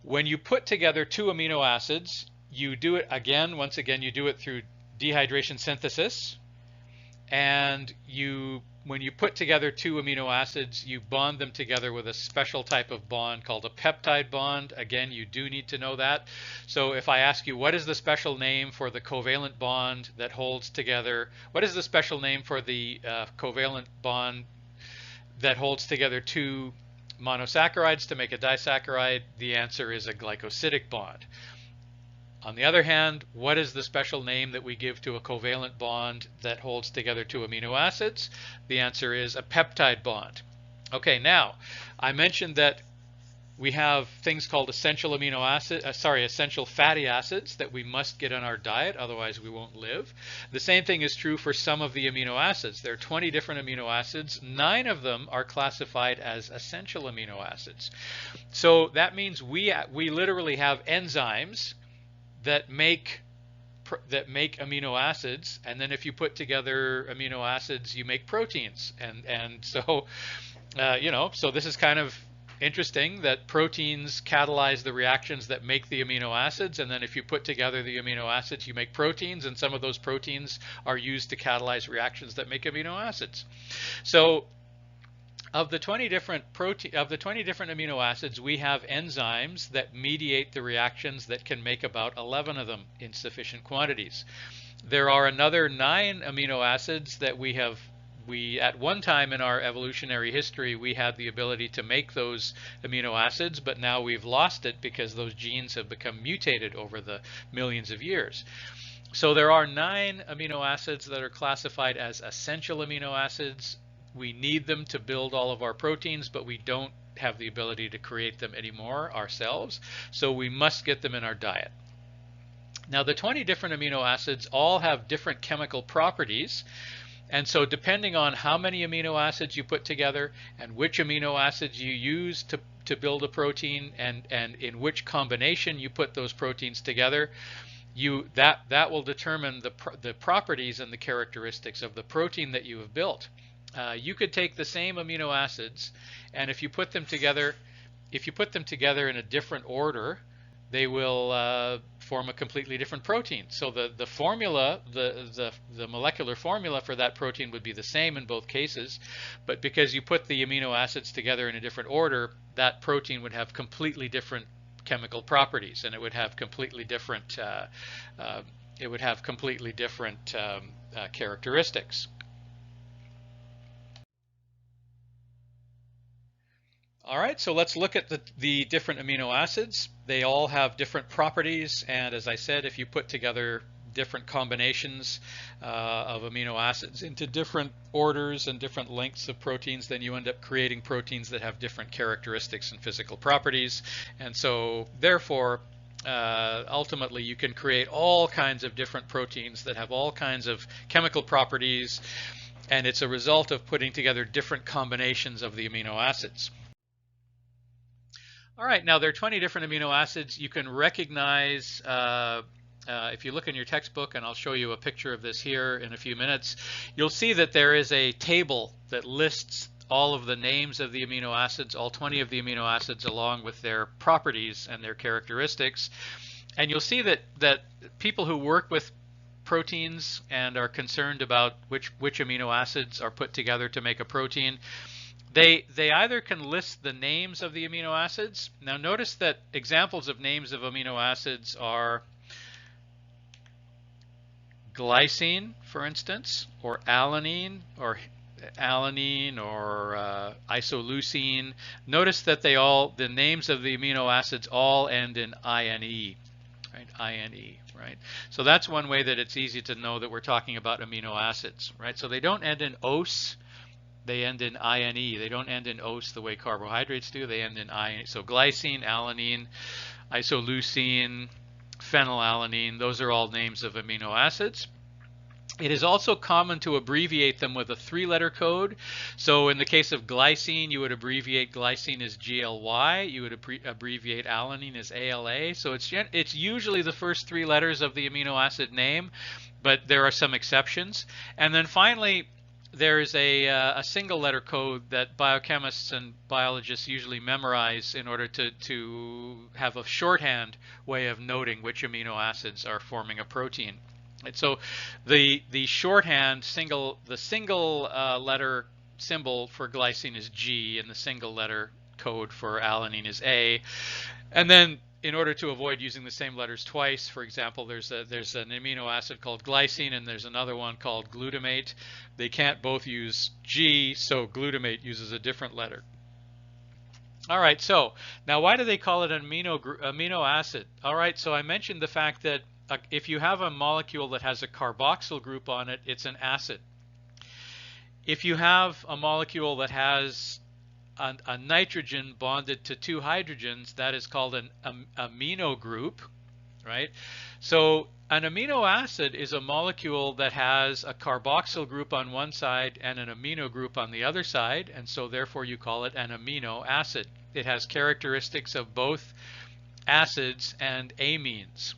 When you put together two amino acids, you do it once again, you do it through dehydration synthesis. And when you put together two amino acids, you bond them together with a special type of bond called a peptide bond. Again, you do need to know that. So if I ask you, what is the special name for the covalent bond that holds together, what is the special name for the covalent bond that holds together two monosaccharides to make a disaccharide? The answer is a glycosidic bond. On the other hand, what is the special name that we give to a covalent bond that holds together two amino acids? The answer is a peptide bond. Okay, now I mentioned that we have things called essential fatty acids that we must get in our diet, otherwise we won't live. The same thing is true for some of the amino acids. There are 20 different amino acids. 9 of them are classified as essential amino acids. So that means we literally have enzymes that make amino acids, and then if you put together amino acids, you make proteins. And so so this is kind of interesting that proteins catalyze the reactions that make the amino acids, and then if you put together the amino acids, you make proteins, and some of those proteins are used to catalyze reactions that make amino acids. So of the 20 different amino acids, we have enzymes that mediate the reactions that can make about 11 of them in sufficient quantities. There are another 9 amino acids that we at one time in our evolutionary history, we had the ability to make those amino acids, but now we've lost it because those genes have become mutated over the millions of years. So there are 9 amino acids that are classified as essential amino acids. We need them to build all of our proteins, but we don't have the ability to create them anymore ourselves, so we must get them in our diet. Now, the 20 different amino acids all have different chemical properties, and so depending on how many amino acids you put together and which amino acids you use to build a protein and in which combination you put those proteins together, that will determine the properties and the characteristics of the protein that you have built. You could take the same amino acids, and if you put them together in a different order, they will form a completely different protein. So the formula, the molecular formula for that protein would be the same in both cases, but because you put the amino acids together in a different order, that protein would have completely different chemical properties, and it would have completely different characteristics. All right, so let's look at the different amino acids. They all have different properties, and as I said, if you put together different combinations of amino acids into different orders and different lengths of proteins, then you end up creating proteins that have different characteristics and physical properties. And so therefore, ultimately you can create all kinds of different proteins that have all kinds of chemical properties, and it's a result of putting together different combinations of the amino acids. All right, now there are 20 different amino acids. You can recognize, if you look in your textbook, and I'll show you a picture of this here in a few minutes, you'll see that there is a table that lists all of the names of the amino acids, all 20 of the amino acids, along with their properties and their characteristics. And you'll see that people who work with proteins and are concerned about which amino acids are put together to make a protein, they either can list the names of the amino acids. Now notice that examples of names of amino acids are glycine, for instance, or alanine, or isoleucine. Notice that the names of the amino acids all end in INE, right? INE, right? So that's one way that it's easy to know that we're talking about amino acids, right? So they don't end in ose. They end in INE. They don't end in ose the way carbohydrates do. They end in INE. So glycine, alanine, isoleucine, phenylalanine, those are all names of amino acids. It is also common to abbreviate them with a 3-letter code. So in the case of glycine, you would abbreviate glycine as GLY. You would abbreviate alanine as ALA. So it's usually the first 3 letters of the amino acid name, but there are some exceptions. And then finally, there is a single letter code that biochemists and biologists usually memorize in order to have a shorthand way of noting which amino acids are forming a protein. And so the shorthand single letter symbol for glycine is G, and the single letter code for alanine is A. And then in order to avoid using the same letters twice, for example, there's an amino acid called glycine and there's another one called glutamate. They can't both use G, so glutamate uses a different letter. All right, so now why do they call it an amino acid? All right, so I mentioned the fact that if you have a molecule that has a carboxyl group on it, it's an acid. If you have a molecule that has a nitrogen bonded to 2 hydrogens, that is called an amino group, right? So an amino acid is a molecule that has a carboxyl group on one side and an amino group on the other side, and so therefore you call it an amino acid. It has characteristics of both acids and amines.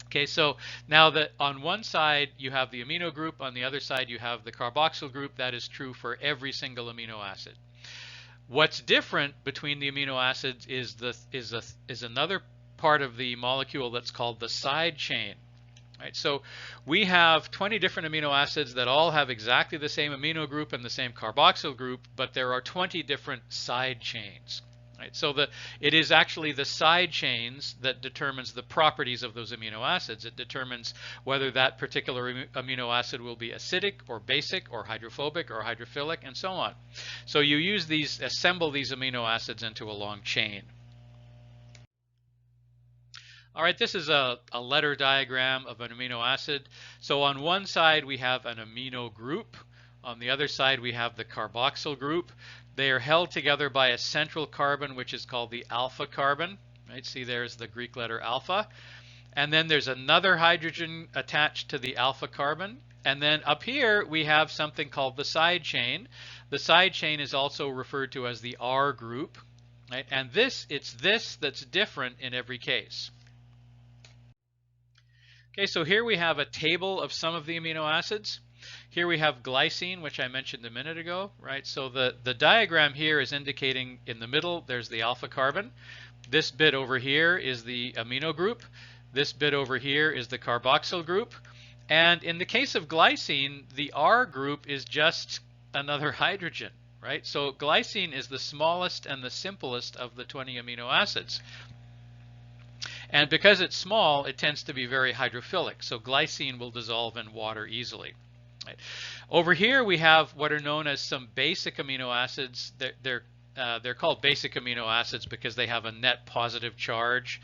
Okay, so now that on one side you have the amino group, on the other side you have the carboxyl group. That is true for every single amino acid. What's different between the amino acids is another part of the molecule that's called the side chain. Right? So we have 20 different amino acids that all have exactly the same amino group and the same carboxyl group, but there are 20 different side chains. Right? So it is actually the side chains that determines the properties of those amino acids. It determines whether that particular amino acid will be acidic or basic or hydrophobic or hydrophilic and so on. So you assemble these amino acids into a long chain. All right, this is a letter diagram of an amino acid. So on one side we have an amino group. On the other side we have the carboxyl group. They are held together by a central carbon, which is called the alpha carbon. Right? See, there's the Greek letter alpha. And then there's another hydrogen attached to the alpha carbon. And then up here we have something called the side chain. The side chain is also referred to as the R group. Right? And it's this that's different in every case. Okay, so here we have a table of some of the amino acids. Here we have glycine, which I mentioned a minute ago, right? So the diagram here is indicating in the middle, there's the alpha carbon. This bit over here is the amino group. This bit over here is the carboxyl group. And in the case of glycine, the R group is just another hydrogen, right? So glycine is the smallest and the simplest of the 20 amino acids. And because it's small, it tends to be very hydrophilic. So glycine will dissolve in water easily. Right. Over here we have what are known as some basic amino acids. They're called basic amino acids because they have a net positive charge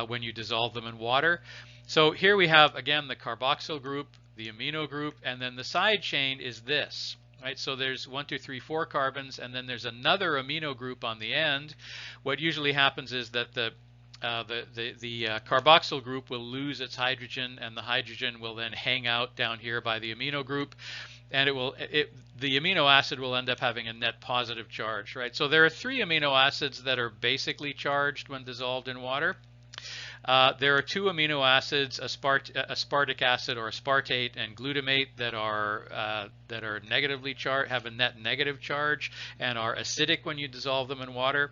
when you dissolve them in water. So here we have, again, the carboxyl group, the amino group, and then the side chain is this. Right, so there's 1, 2, 3, 4 carbons, and then there's another amino group on the end. What usually happens is that the carboxyl group will lose its hydrogen, and the hydrogen will then hang out down here by the amino group, and the amino acid will end up having a net positive charge. Right, so there are 3 amino acids that are basically charged when dissolved in water. There are 2 amino acids, aspartic acid or aspartate and glutamate, that are negatively charged, have a net negative charge, and are acidic when you dissolve them in water.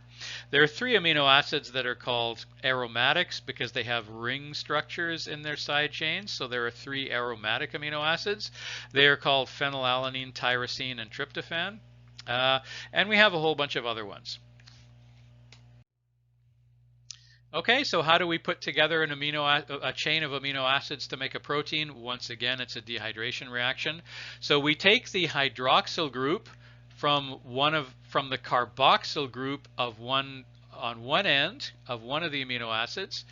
There are 3 amino acids that are called aromatics because they have ring structures in their side chains. So there are 3 aromatic amino acids. They are called phenylalanine, tyrosine, and tryptophan. And we have a whole bunch of other ones. Okay, so how do we put together a chain of amino acids to make a protein? Once again, it's a dehydration reaction. So we take the hydroxyl group from the carboxyl group on one end of one of the amino acids,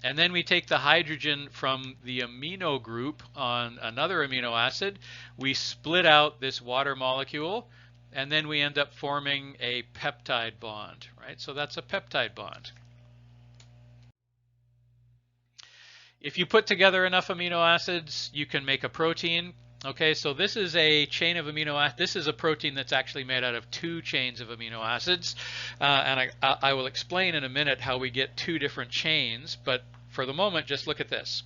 and then we take the hydrogen from the amino group on another amino acid. We split out this water molecule, and then we end up forming a peptide bond, right? So that's a peptide bond. If you put together enough amino acids, you can make a protein. Okay, so this is a chain of amino acids. This is a protein that's actually made out of 2 chains of amino acids. And I will explain in a minute how we get 2 different chains. But for the moment, just look at this.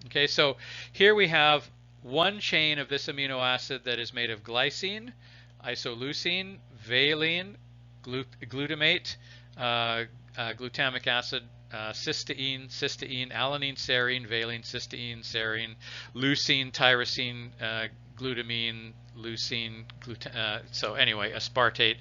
Okay, so here we have one chain of this amino acid that is made of glycine, isoleucine, valine, glutamate, glutamic acid, cysteine, alanine, serine, valine, cysteine, serine, leucine, tyrosine, glutamine, leucine, so anyway, aspartate.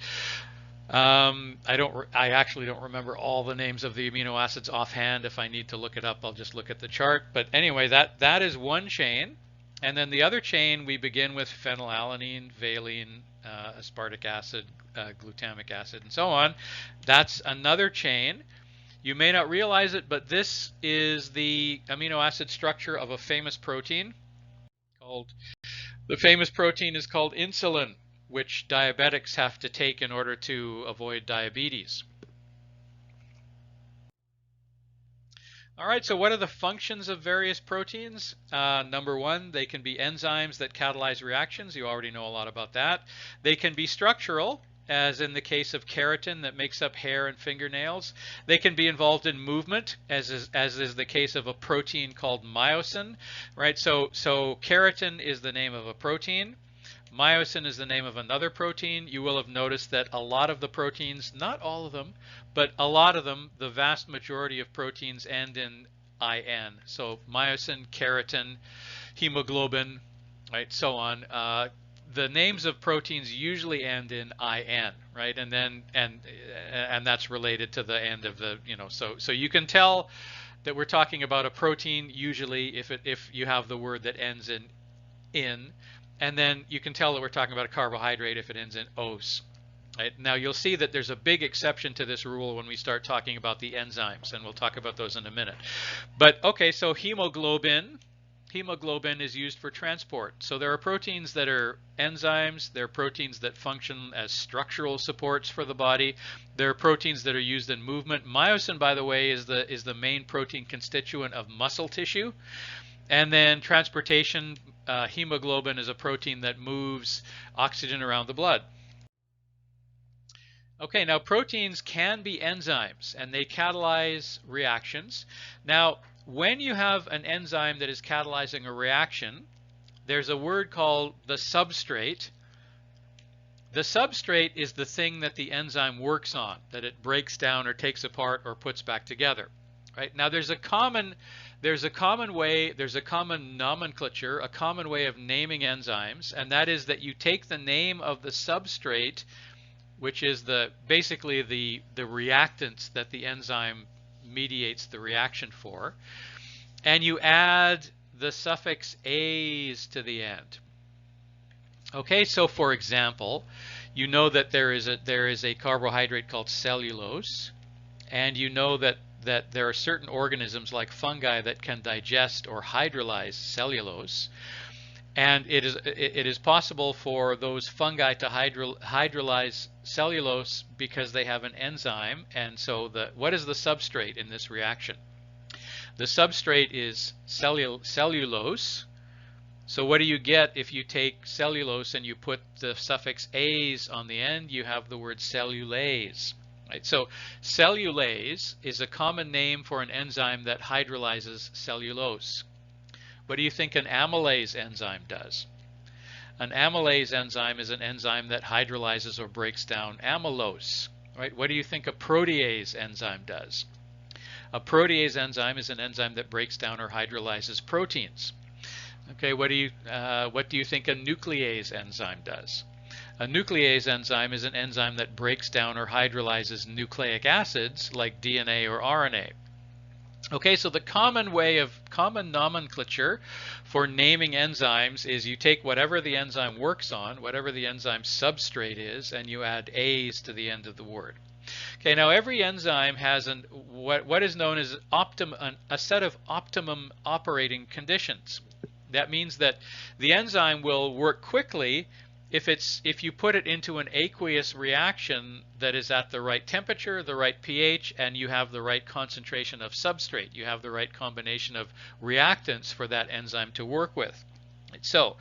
I actually don't remember all the names of the amino acids offhand. If I need to look it up, I'll just look at the chart. But anyway, that is one chain. And then the other chain, we begin with phenylalanine, valine, aspartic acid, glutamic acid, and so on. That's another chain. You may not realize it, but this is the amino acid structure of a famous protein. The famous protein is called insulin, which diabetics have to take in order to avoid diabetes. All right, so what are the functions of various proteins? Number 1, they can be enzymes that catalyze reactions. You already know a lot about that. They can be structural, as in the case of keratin that makes up hair and fingernails. They can be involved in movement, as is the case of a protein called myosin, right? So keratin is the name of a protein. Myosin is the name of another protein. You will have noticed that a lot of the proteins, not all of them, but a lot of them, the vast majority of proteins end in IN. So myosin, keratin, hemoglobin, right, so on. The names of proteins usually end in IN, right? And then and that's related to the end of the, so you can tell that we're talking about a protein usually if you have the word that ends in, and then you can tell that we're talking about a carbohydrate if it ends in -ose. Right? Now you'll see that there's a big exception to this rule when we start talking about the enzymes, and we'll talk about those in a minute. But okay, so hemoglobin is used for transport. So there are proteins that are enzymes, there are proteins that function as structural supports for the body, there are proteins that are used in movement. Myosin, by the way, is the main protein constituent of muscle tissue. And then transportation, hemoglobin is a protein that moves oxygen around the blood. Okay, now proteins can be enzymes and they catalyze reactions. Now, when you have an enzyme that is catalyzing a reaction, there's a word called the substrate. The substrate is the thing that the enzyme works on, that it breaks down or takes apart or puts back together. Right? Now there's a common nomenclature, a common way of naming enzymes, and that is that you take the name of the substrate, which is basically the reactants that the enzyme mediates the reaction for, and you add the suffix "ase" to the end. Okay, so for example, you know that there is a carbohydrate called cellulose, and you know that there are certain organisms like fungi that can digest or hydrolyze cellulose, and it is possible for those fungi to hydrolyze cellulose because they have an enzyme. And so what is the substrate in this reaction? The substrate is cellulose. So what do you get if you take cellulose and you put the suffix "ase" on the end? You have the word cellulase. Right? So cellulase is a common name for an enzyme that hydrolyzes cellulose. What do you think an amylase enzyme does? An amylase enzyme is an enzyme that hydrolyzes or breaks down amylose. Right? What do you think a protease enzyme does? A protease enzyme is an enzyme that breaks down or hydrolyzes proteins. Okay, what do you think a nuclease enzyme does? A nuclease enzyme is an enzyme that breaks down or hydrolyzes nucleic acids like DNA or RNA. Okay, so the common nomenclature for naming enzymes is you take whatever the enzyme works on, whatever the enzyme substrate is, and you add "ase" to the end of the word. Okay, now every enzyme has what is known as a set of optimum operating conditions. That means that the enzyme will work quickly if you put it into an aqueous reaction that is at the right temperature, the right pH, and you have the right concentration of substrate. You have the right combination of reactants for that enzyme to work with. So,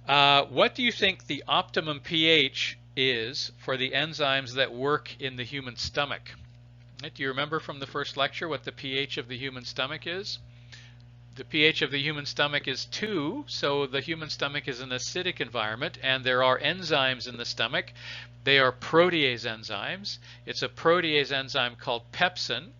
what do you think the optimum pH is for the enzymes that work in the human stomach? Do you remember from the first lecture what the pH of the human stomach is? The pH of the human stomach is 2, so the human stomach is an acidic environment, and there are enzymes in the stomach. They are protease enzymes. It's a protease enzyme called pepsin,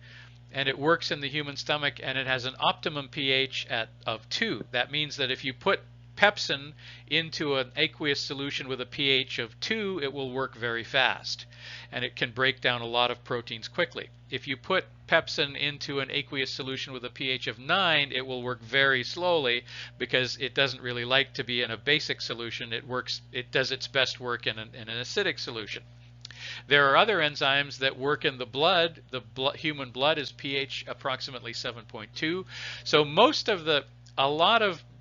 and it works in the human stomach, and it has an optimum pH of 2. That means that if you put pepsin into an aqueous solution with a pH of 2, it will work very fast, and it can break down a lot of proteins quickly. If you put pepsin into an aqueous solution with a pH of 9, it will work very slowly because it doesn't really like to be in a basic solution. It does its best work in an acidic solution. There are other enzymes that work in the blood. Human blood is pH approximately 7.2. So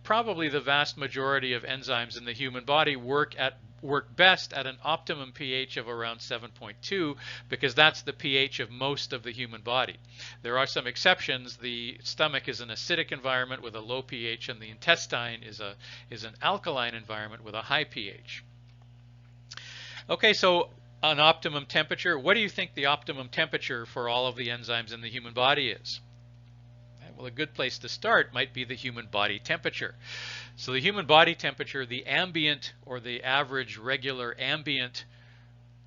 probably the vast majority of enzymes in the human body work best at an optimum pH of around 7.2 because that's the pH of most of the human body. There are some exceptions. The stomach is an acidic environment with a low pH, and the intestine is an alkaline environment with a high pH. Okay, so an optimum temperature. What do you think the optimum temperature for all of the enzymes in the human body is? Well, a good place to start might be the human body temperature. So the human body temperature, the ambient or the average regular ambient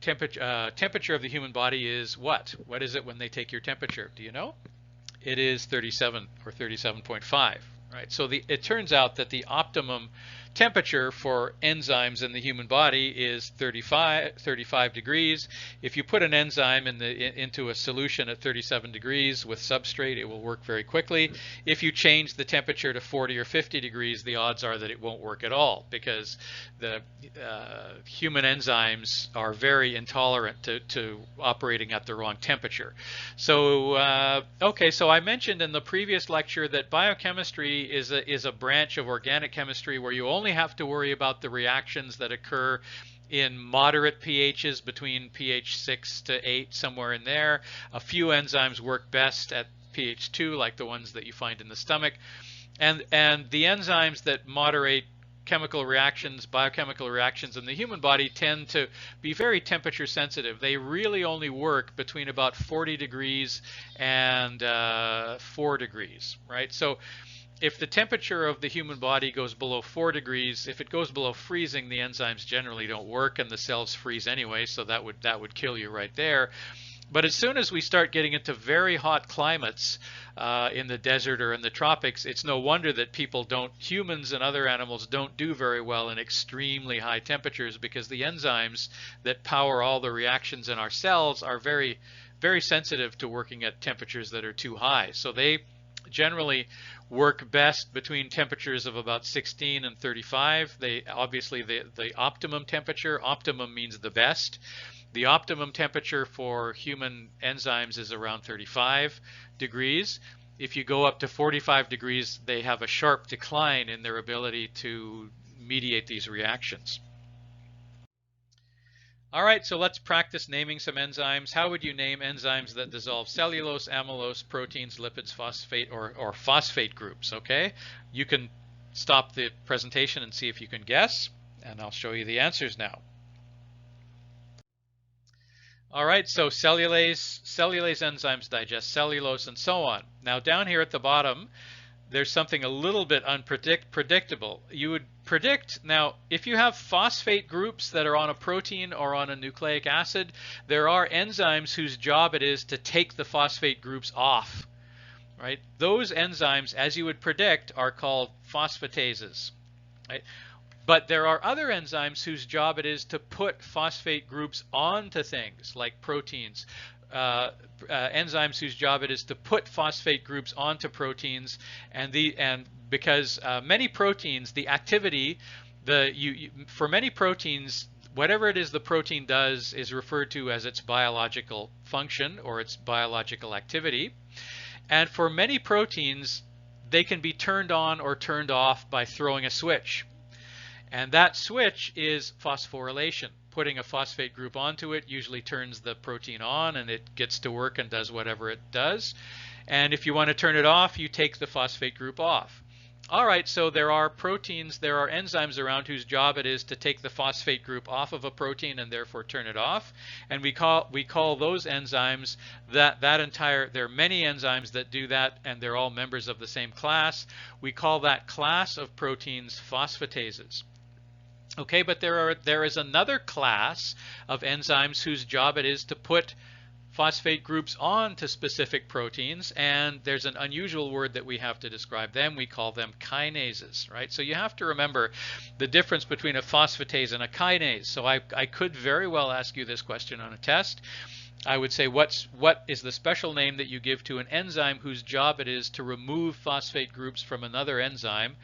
temperature of the human body is what? What is it when they take your temperature? Do you know? It is 37 or 37.5. Right? So it turns out that the optimum temperature for enzymes in the human body is 35 degrees. If you put an enzyme into a solution at 37 degrees with substrate, it will work very quickly. If you change the temperature to 40 or 50 degrees, the odds are that it won't work at all because the human enzymes are very intolerant to operating at the wrong temperature. So, okay, so I mentioned in the previous lecture that biochemistry is a branch of organic chemistry where you only have to worry about the reactions that occur in moderate pHs between pH 6 to 8, somewhere in there. A few enzymes work best at pH 2, like the ones that you find in the stomach. And the enzymes that moderate chemical reactions, biochemical reactions in the human body tend to be very temperature sensitive. They really only work between about 40 degrees and 4 degrees, right? So if the temperature of the human body goes below 4 degrees, if it goes below freezing, the enzymes generally don't work and the cells freeze anyway, so that would kill you right there. But as soon as we start getting into very hot climates in the desert or in the tropics, it's no wonder that humans and other animals don't do very well in extremely high temperatures because the enzymes that power all the reactions in our cells are very, very sensitive to working at temperatures that are too high. So they generally work best between temperatures of about 16 and 35. They obviously the optimum temperature, optimum means the best. The optimum temperature for human enzymes is around 35 degrees. If you go up to 45 degrees, they have a sharp decline in their ability to mediate these reactions. All right, so let's practice naming some enzymes. How would you name enzymes that dissolve cellulose, amylose, proteins, lipids, phosphate, or phosphate groups? Okay, you can stop the presentation and see if you can guess, and I'll show you the answers now. All right, so cellulase enzymes digest cellulose and so on. Now down here at the bottom, there's something a little bit unpredictable. You would predict, now, if you have phosphate groups that are on a protein or on a nucleic acid, there are enzymes whose job it is to take the phosphate groups off, right? Those enzymes, as you would predict, are called phosphatases, right? But there are other enzymes whose job it is to put phosphate groups onto things like proteins, enzymes whose job it is to put phosphate groups onto proteins, and because many proteins, the activity, for many proteins, whatever it is the protein does is referred to as its biological function or its biological activity. And for many proteins, they can be turned on or turned off by throwing a switch. And that switch is phosphorylation. Putting a phosphate group onto it usually turns the protein on and it gets to work and does whatever it does. And if you want to turn it off, you take the phosphate group off. All right, so there are proteins, there are enzymes around whose job it is to take the phosphate group off of a protein and therefore turn it off. And we call those enzymes, there are many enzymes that do that, and they're all members of the same class. We call that class of proteins phosphatases. Okay, but there is another class of enzymes whose job it is to put phosphate groups onto specific proteins, and there's an unusual word that we have to describe them. We call them kinases, right? So you have to remember the difference between a phosphatase and a kinase. So I could very well ask you this question on a test. I would say, what is the special name that you give to an enzyme whose job it is to remove phosphate groups from another enzyme?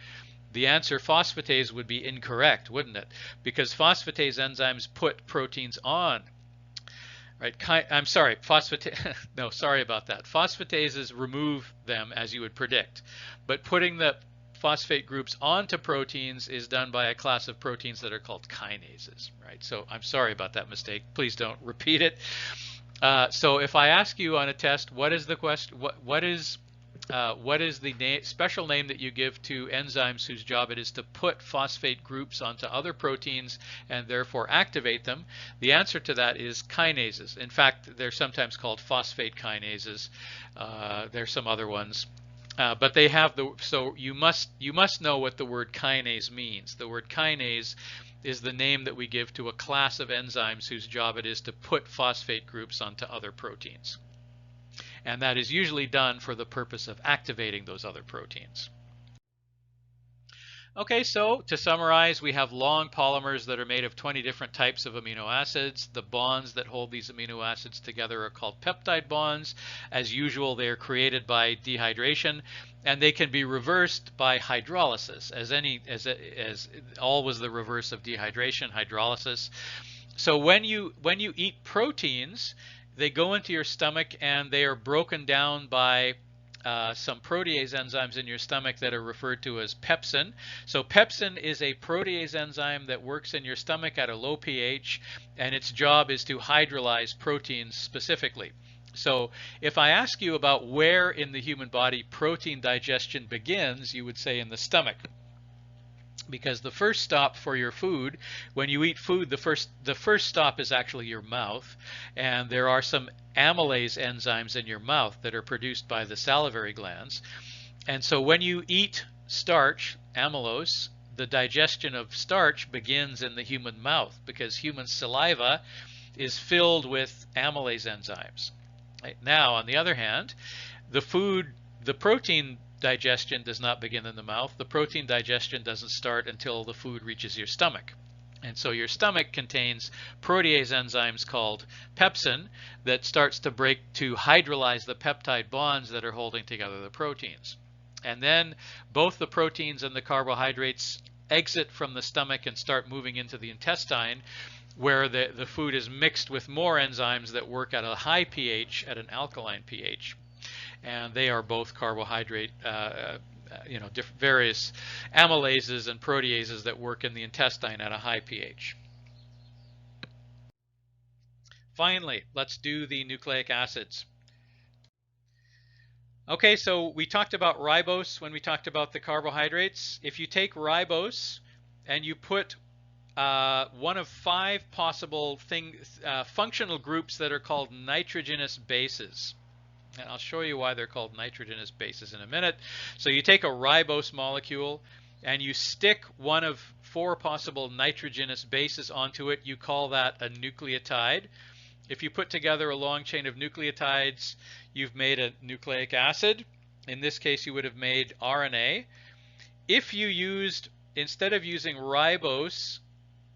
The answer phosphatase would be incorrect, wouldn't it? Because phosphatase enzymes put proteins on. Right? I'm sorry, no, sorry about that. Phosphatases remove them, as you would predict. But putting the phosphate groups onto proteins is done by a class of proteins that are called kinases, right? So I'm sorry about that mistake. Please don't repeat it. So if I ask you on a test, what is the question? What is the special name that you give to enzymes whose job it is to put phosphate groups onto other proteins and therefore activate them? The answer to that is kinases. In fact, they're sometimes called phosphate kinases. There's some other ones. But they have so you must know what the word kinase means. The word kinase is the name that we give to a class of enzymes whose job it is to put phosphate groups onto other proteins. And that is usually done for the purpose of activating those other proteins. Okay, so to summarize, we have long polymers that are made of 20 different types of amino acids. The bonds that hold these amino acids together are called peptide bonds. As usual, they are created by dehydration, and they can be reversed by hydrolysis, as always the reverse of dehydration, hydrolysis. So when you eat proteins, they go into your stomach and they are broken down by some protease enzymes in your stomach that are referred to as pepsin. So pepsin is a protease enzyme that works in your stomach at a low pH, and its job is to hydrolyze proteins specifically. So if I ask you about where in the human body protein digestion begins, you would say in the stomach. Because the first stop for your food, when you eat food, the first stop is actually your mouth, and there are some amylase enzymes in your mouth that are produced by the salivary glands. And so when you eat starch, amylose, the digestion of starch begins in the human mouth, because human saliva is filled with amylase enzymes. Right? Now, on the other hand, the protein digestion does not begin in the mouth. The protein digestion doesn't start until the food reaches your stomach. And so your stomach contains protease enzymes called pepsin that starts to break to hydrolyze the peptide bonds that are holding together the proteins. And then both the proteins and the carbohydrates exit from the stomach and start moving into the intestine, where the food is mixed with more enzymes that work at a high pH, at an alkaline pH. And they are both carbohydrate, various amylases and proteases that work in the intestine at a high pH. Finally, let's do the nucleic acids. Okay, so we talked about ribose when we talked about the carbohydrates. If you take ribose and you put one of 5 possible functional groups that are called nitrogenous bases. And I'll show you why they're called nitrogenous bases in a minute. So you take a ribose molecule and you stick one of 4 possible nitrogenous bases onto it. You call that a nucleotide. If you put together a long chain of nucleotides, you've made a nucleic acid. In this case, you would have made RNA. If you used, instead of using ribose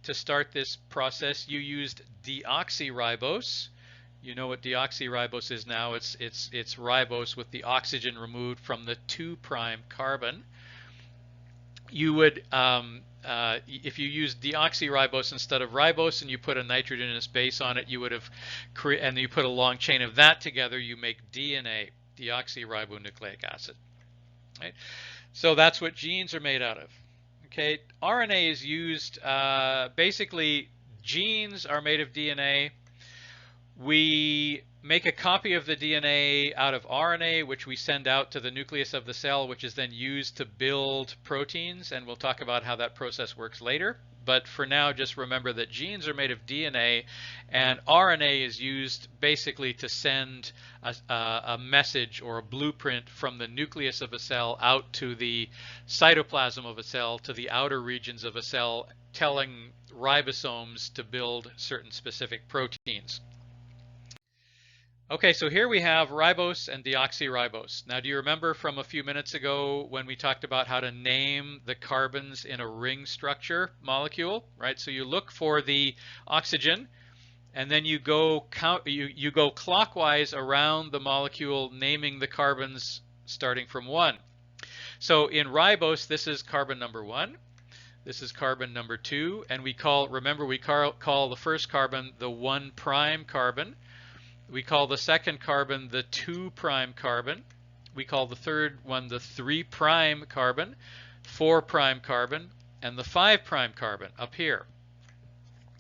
to start this process, you used deoxyribose. You know what deoxyribose is now. It's ribose with the oxygen removed from the 2' carbon. You would, if you use deoxyribose instead of ribose and you put a nitrogenous base on it, you would have, and you put a long chain of that together, you make DNA, deoxyribonucleic acid. Right? So that's what genes are made out of. Okay, RNA is used, basically genes are made of DNA. We make a copy of the DNA out of RNA, which we send out to the nucleus of the cell, which is then used to build proteins, and we'll talk about how that process works later. But for now, just remember that genes are made of DNA, and RNA is used basically to send a message or a blueprint from the nucleus of a cell out to the cytoplasm of a cell, to the outer regions of a cell, telling ribosomes to build certain specific proteins. Okay, so here we have ribose and deoxyribose. Now, do you remember from a few minutes ago when we talked about how to name the carbons in a ring structure molecule, right? So you look for the oxygen, and then you go you go clockwise around the molecule, naming the carbons starting from 1. So in ribose, this is carbon number 1. This is carbon number 2, and we call the first carbon the 1' carbon. We call the second carbon the 2' carbon. We call the third one the 3' carbon, 4' carbon, and the 5' carbon up here.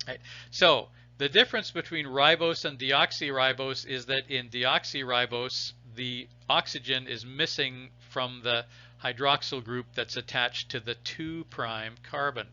Right. So the difference between ribose and deoxyribose is that in deoxyribose, the oxygen is missing from the hydroxyl group that's attached to the 2' carbon.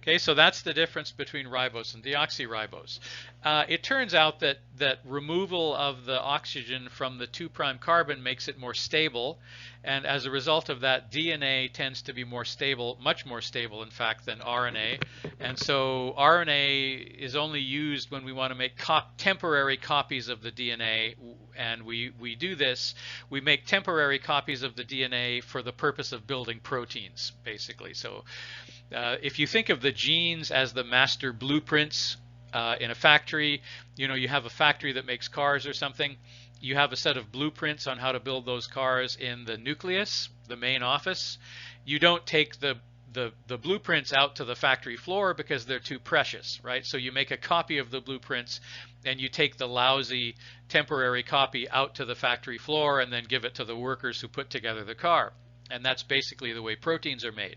Okay, so that's the difference between ribose and deoxyribose. It turns out that removal of the oxygen from the 2' carbon makes it more stable, and as a result of that, DNA tends to be more stable, much more stable, in fact, than RNA. And so RNA is only used when we want to make temporary copies of the DNA, and we do this. We make temporary copies of the DNA for the purpose of building proteins, basically. So if you think of the genes as the master blueprints in a factory, you have a factory that makes cars or something. You have a set of blueprints on how to build those cars in the nucleus, the main office. You don't take the blueprints out to the factory floor because they're too precious, right? So you make a copy of the blueprints and you take the lousy temporary copy out to the factory floor and then give it to the workers who put together the car. And that's basically the way proteins are made.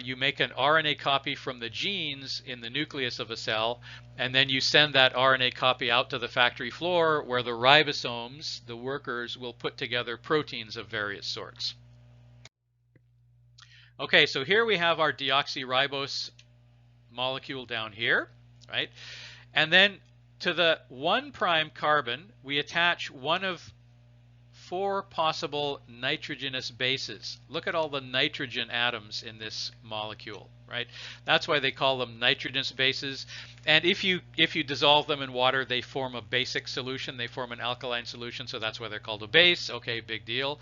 You make an RNA copy from the genes in the nucleus of a cell, and then you send that RNA copy out to the factory floor where the ribosomes, the workers, will put together proteins of various sorts. Okay, so here we have our deoxyribose molecule down here, right? And then to the 1' carbon, we attach one of 4 possible nitrogenous bases. Look at all the nitrogen atoms in this molecule, right? That's why they call them nitrogenous bases. And if you dissolve them in water, they form a basic solution. They form an alkaline solution, so that's why they're called a base. Okay, big deal.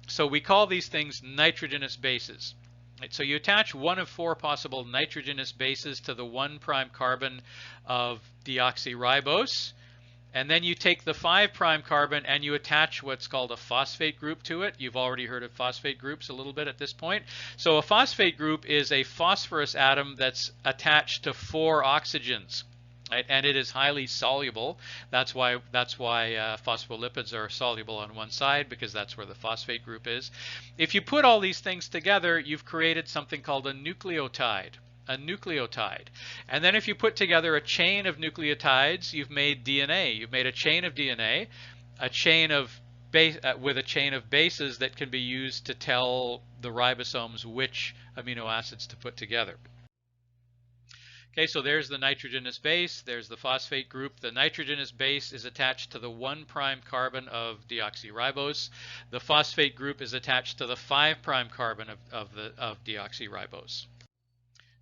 So we call these things nitrogenous bases. Right, so you attach one of 4 possible nitrogenous bases to the 1' carbon of deoxyribose, and then you take the 5' carbon and you attach what's called a phosphate group to it. You've already heard of phosphate groups a little bit at this point. So a phosphate group is a phosphorus atom that's attached to 4 oxygens. Right? And it is highly soluble. That's why phospholipids are soluble on one side, because that's where the phosphate group is. If you put all these things together, you've created something called a nucleotide. And then if you put together a chain of nucleotides, you've made DNA. You've made a chain of DNA, with a chain of bases that can be used to tell the ribosomes which amino acids to put together. Okay, so there's the nitrogenous base, there's the phosphate group. The nitrogenous base is attached to the 1' carbon of deoxyribose. The phosphate group is attached to the 5' carbon of deoxyribose.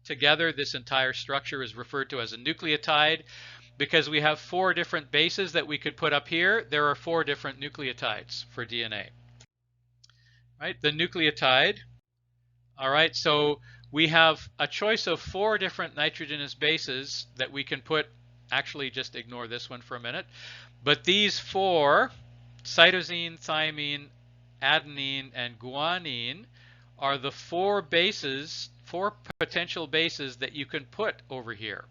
Together, this entire structure is referred to as a nucleotide. Because we have 4 different bases that we could put up here, there are 4 different nucleotides for DNA. Right, the nucleotide. All right, so we have a choice of 4 different nitrogenous bases that we can put. Actually, just ignore this one for a minute. But these 4, cytosine, thymine, adenine, and guanine, are the 4 potential bases that you can put over here.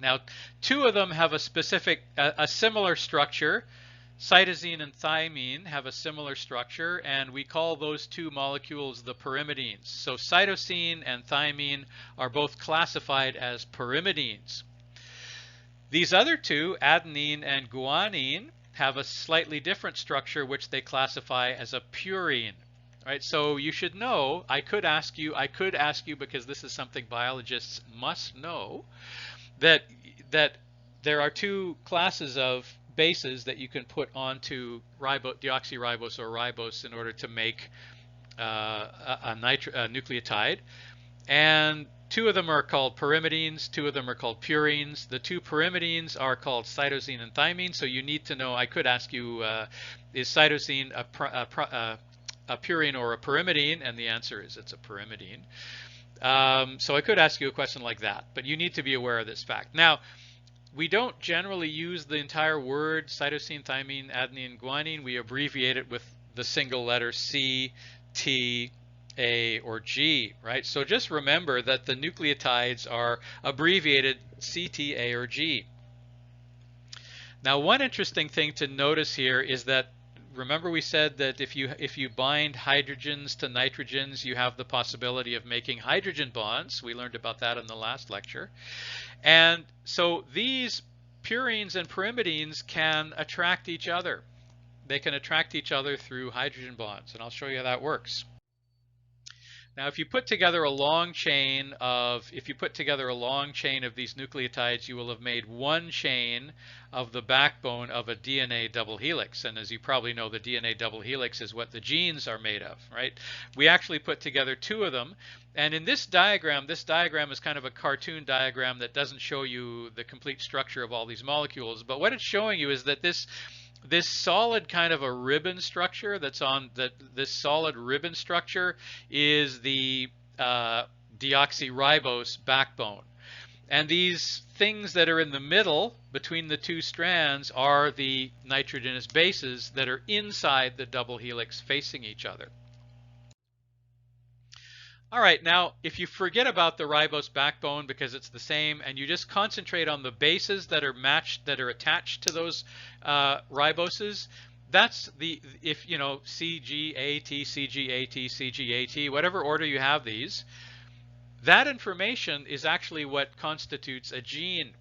Now, 2 of them have a similar structure. Cytosine and thymine have a similar structure, and we call those 2 molecules the pyrimidines. So cytosine and thymine are both classified as pyrimidines. These other 2, adenine and guanine, have a slightly different structure, which they classify as a purine. Right, so you should know, I could ask you because this is something biologists must know, that there are 2 classes of bases that you can put onto deoxyribose or ribose in order to make a nucleotide. And 2 of them are called pyrimidines, 2 of them are called purines. The 2 pyrimidines are called cytosine and thymine, so you need to know, I could ask you, is cytosine a purine or a pyrimidine? And the answer is it's a pyrimidine. So I could ask you a question like that, but you need to be aware of this fact. Now, we don't generally use the entire word cytosine, thymine, adenine, guanine. We abbreviate it with the single letter C, T, A, or G, right? So just remember that the nucleotides are abbreviated C, T, A, or G. Now, one interesting thing to notice here is that, remember we said that if you bind hydrogens to nitrogens, you have the possibility of making hydrogen bonds. We learned about that in the last lecture. And so these purines and pyrimidines can attract each other. They can attract each other through hydrogen bonds, and I'll show you how that works. Now, if you put together a long chain of these nucleotides, you will have made one chain of the backbone of a DNA double helix. And as you probably know, the DNA double helix is what the genes are made of, right? We actually put together 2 of them. And in this diagram is kind of a cartoon diagram that doesn't show you the complete structure of all these molecules. But what it's showing you is that this solid kind of a ribbon structure this solid ribbon structure is the deoxyribose backbone. And these things that are in the middle between the 2 strands are the nitrogenous bases that are inside the double helix facing each other. All right, now if you forget about the ribose backbone because it's the same, and you just concentrate on the bases that are attached to those riboses, that's CGAT, CGAT, CGAT, whatever order you have these, that information is actually what constitutes a gene.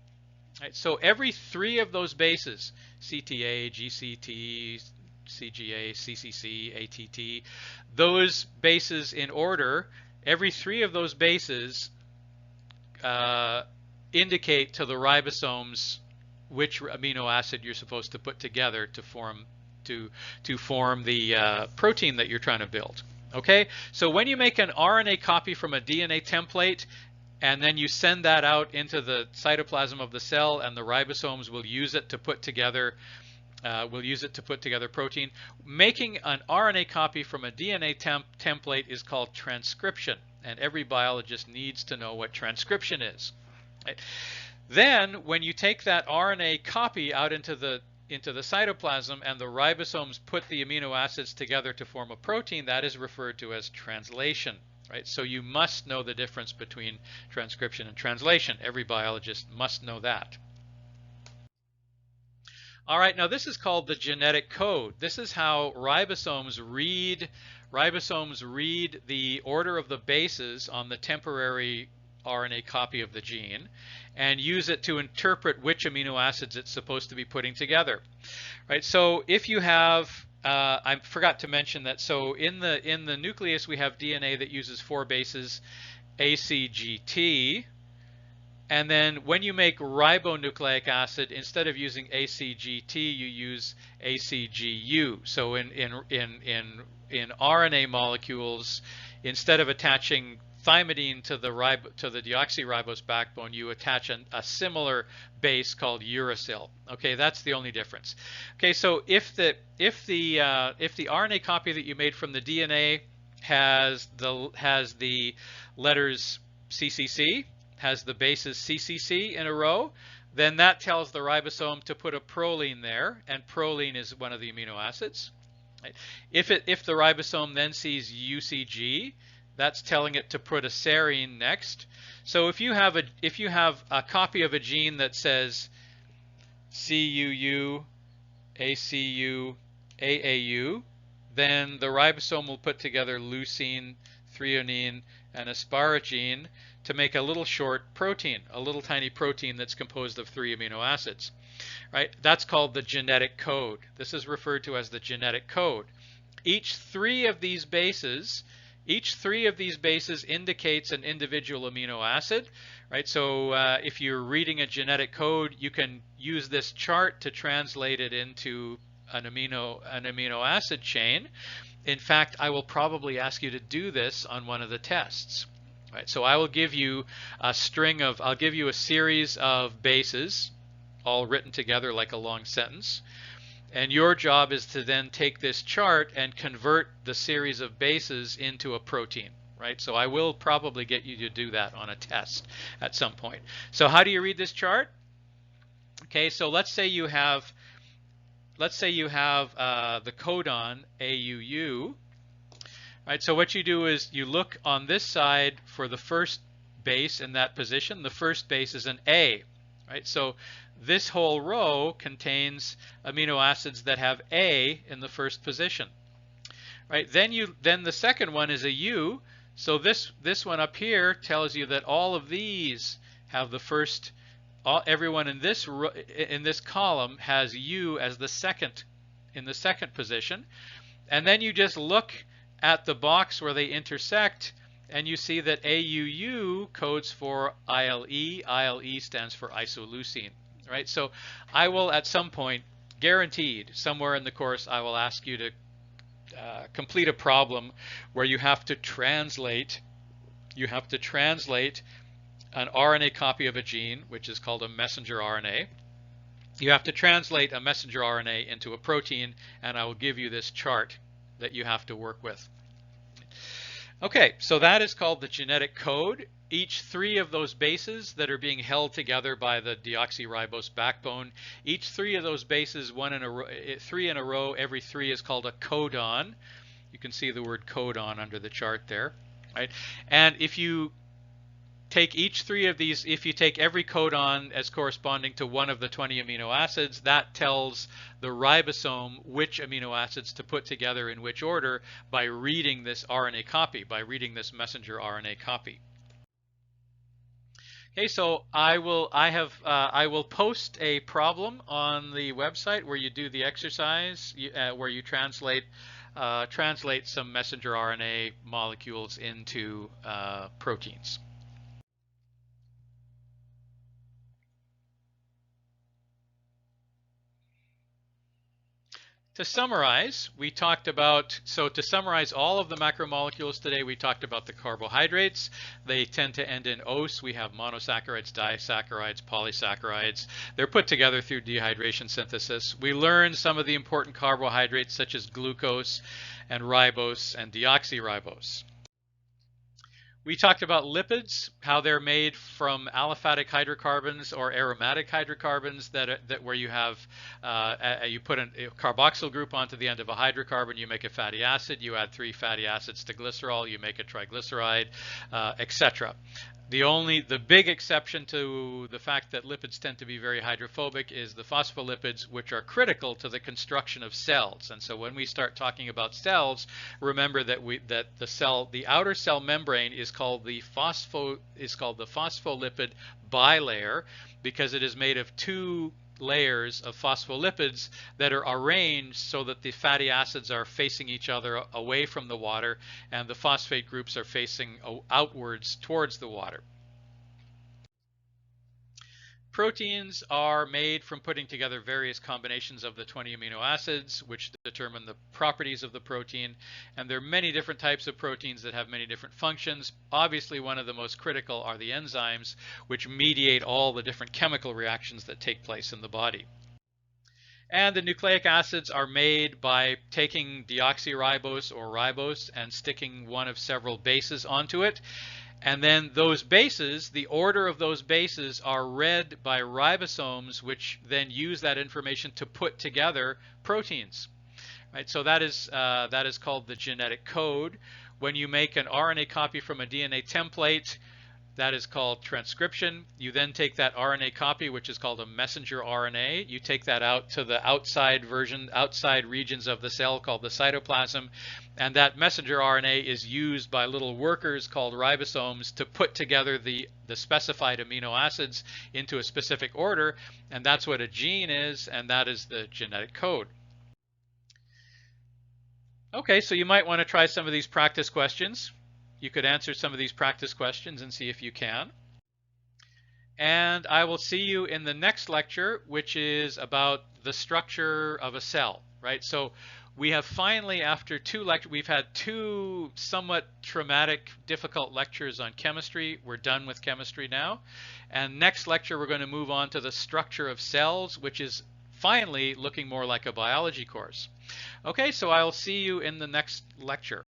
Right? So every 3 of those bases, CTA, GCT, CGA, CCC, ATT, those bases in order, every 3 of those bases indicate to the ribosomes which amino acid you're supposed to put together to form the protein that you're trying to build. Okay, so when you make an RNA copy from a DNA template and then you send that out into the cytoplasm of the cell, and the ribosomes will use it to put together We'll use it to put together protein. Making an RNA copy from a DNA template is called transcription, and every biologist needs to know what transcription is. Right? Then, when you take that RNA copy out into the cytoplasm and the ribosomes put the amino acids together to form a protein, that is referred to as translation. Right? So you must know the difference between transcription and translation. Every biologist must know that. All right, now this is called the genetic code. This is how ribosomes read the order of the bases on the temporary RNA copy of the gene and use it to interpret which amino acids it's supposed to be putting together. Right? So if you have I forgot to mention that, so in the nucleus we have DNA that uses 4 bases, ACGT. And then when you make ribonucleic acid, instead of using ACGT, you use ACGU. So in RNA molecules, instead of attaching thymidine to the deoxyribose backbone, you attach a similar base called uracil. Okay, that's the only difference. Okay, so if the RNA copy that you made from the DNA has the letters CCC, has the bases CCC in a row, then that tells the ribosome to put a proline there, and proline is one of the amino acids. Right? If the ribosome then sees UCG, that's telling it to put a serine next. So if you have a copy of a gene that says CUU, ACU, AAU, then the ribosome will put together leucine, threonine, and asparagine to make a little short protein, a little tiny protein that's composed of 3 amino acids. Right? That's called the genetic code. This is referred to as the genetic code. Each three of these bases indicates an individual amino acid. Right? So if you're reading a genetic code, you can use this chart to translate it into an amino acid chain. In fact, I will probably ask you to do this on one of the tests. Right, so I will give you a series of bases, all written together like a long sentence. And your job is to then take this chart and convert the series of bases into a protein. Right, so I will probably get you to do that on a test at some point. So how do you read this chart? Okay, so let's say you have the codon AUU. Right, so what you do is you look on this side for the first base in that position. The first base is an A. Right, so this whole row contains amino acids that have A in the first position. Right, then the second one is a U. So this one up here tells you that all of these have the first. Everyone in this column has U as the second in the second position, and then you just look at the box where they intersect, and you see that AUU codes for ILE. ILE stands for isoleucine. Right? So I will at some point, guaranteed, somewhere in the course, I will ask you to complete a problem where you have to translate an RNA copy of a gene, which is called a messenger RNA. You have to translate a messenger RNA into a protein, and I will give you this chart that you have to work with. Okay, so that is called the genetic code. Each three of those bases that are being held together by the deoxyribose backbone, each three of those bases, three in a row, every three is called a codon. You can see the word codon under the chart there. Right? And if you take each three of these, if you take every codon as corresponding to one of the 20 amino acids, that tells the ribosome which amino acids to put together in which order by reading this RNA copy, by reading this messenger RNA copy. Okay, so I will post a problem on the website where you do the exercise, where you translate some messenger RNA molecules into proteins. To summarize, we talked about, so to summarize all of the macromolecules today, we talked about the carbohydrates. They tend to end in ose. We have monosaccharides, disaccharides, polysaccharides. They're put together through dehydration synthesis. We learned some of the important carbohydrates such as glucose and ribose and deoxyribose. We talked about lipids, how they're made from aliphatic hydrocarbons or aromatic hydrocarbons that where you have you put a carboxyl group onto the end of a hydrocarbon, you make a fatty acid, you add 3 fatty acids to glycerol, you make a triglyceride, etc. The big exception to the fact that lipids tend to be very hydrophobic is the phospholipids, which are critical to the construction of cells. And so when we start talking about cells, remember that the outer cell membrane is called the phospholipid bilayer, because it is made of 2 layers of phospholipids that are arranged so that the fatty acids are facing each other away from the water and the phosphate groups are facing outwards towards the water. Proteins are made from putting together various combinations of the 20 amino acids, which determine the properties of the protein. And there are many different types of proteins that have many different functions. Obviously, one of the most critical are the enzymes, which mediate all the different chemical reactions that take place in the body. And the nucleic acids are made by taking deoxyribose or ribose and sticking one of several bases onto it. And then those bases, the order of those bases are read by ribosomes, which then use that information to put together proteins. Right? So that is called the genetic code. When you make an RNA copy from a DNA template, that is called transcription. You then take that RNA copy, which is called a messenger RNA. You take that out to the outside regions of the cell called the cytoplasm. And that messenger RNA is used by little workers called ribosomes to put together the specified amino acids into a specific order. And that's what a gene is, and that is the genetic code. Okay, so you might want to try some of these practice questions. You could answer some of these practice questions and see if you can. And I will see you in the next lecture, which is about the structure of a cell, right? So we have finally, after 2 lectures, we've had 2 somewhat traumatic, difficult lectures on chemistry. We're done with chemistry now. And next lecture, we're going to move on to the structure of cells, which is finally looking more like a biology course. Okay, so I'll see you in the next lecture.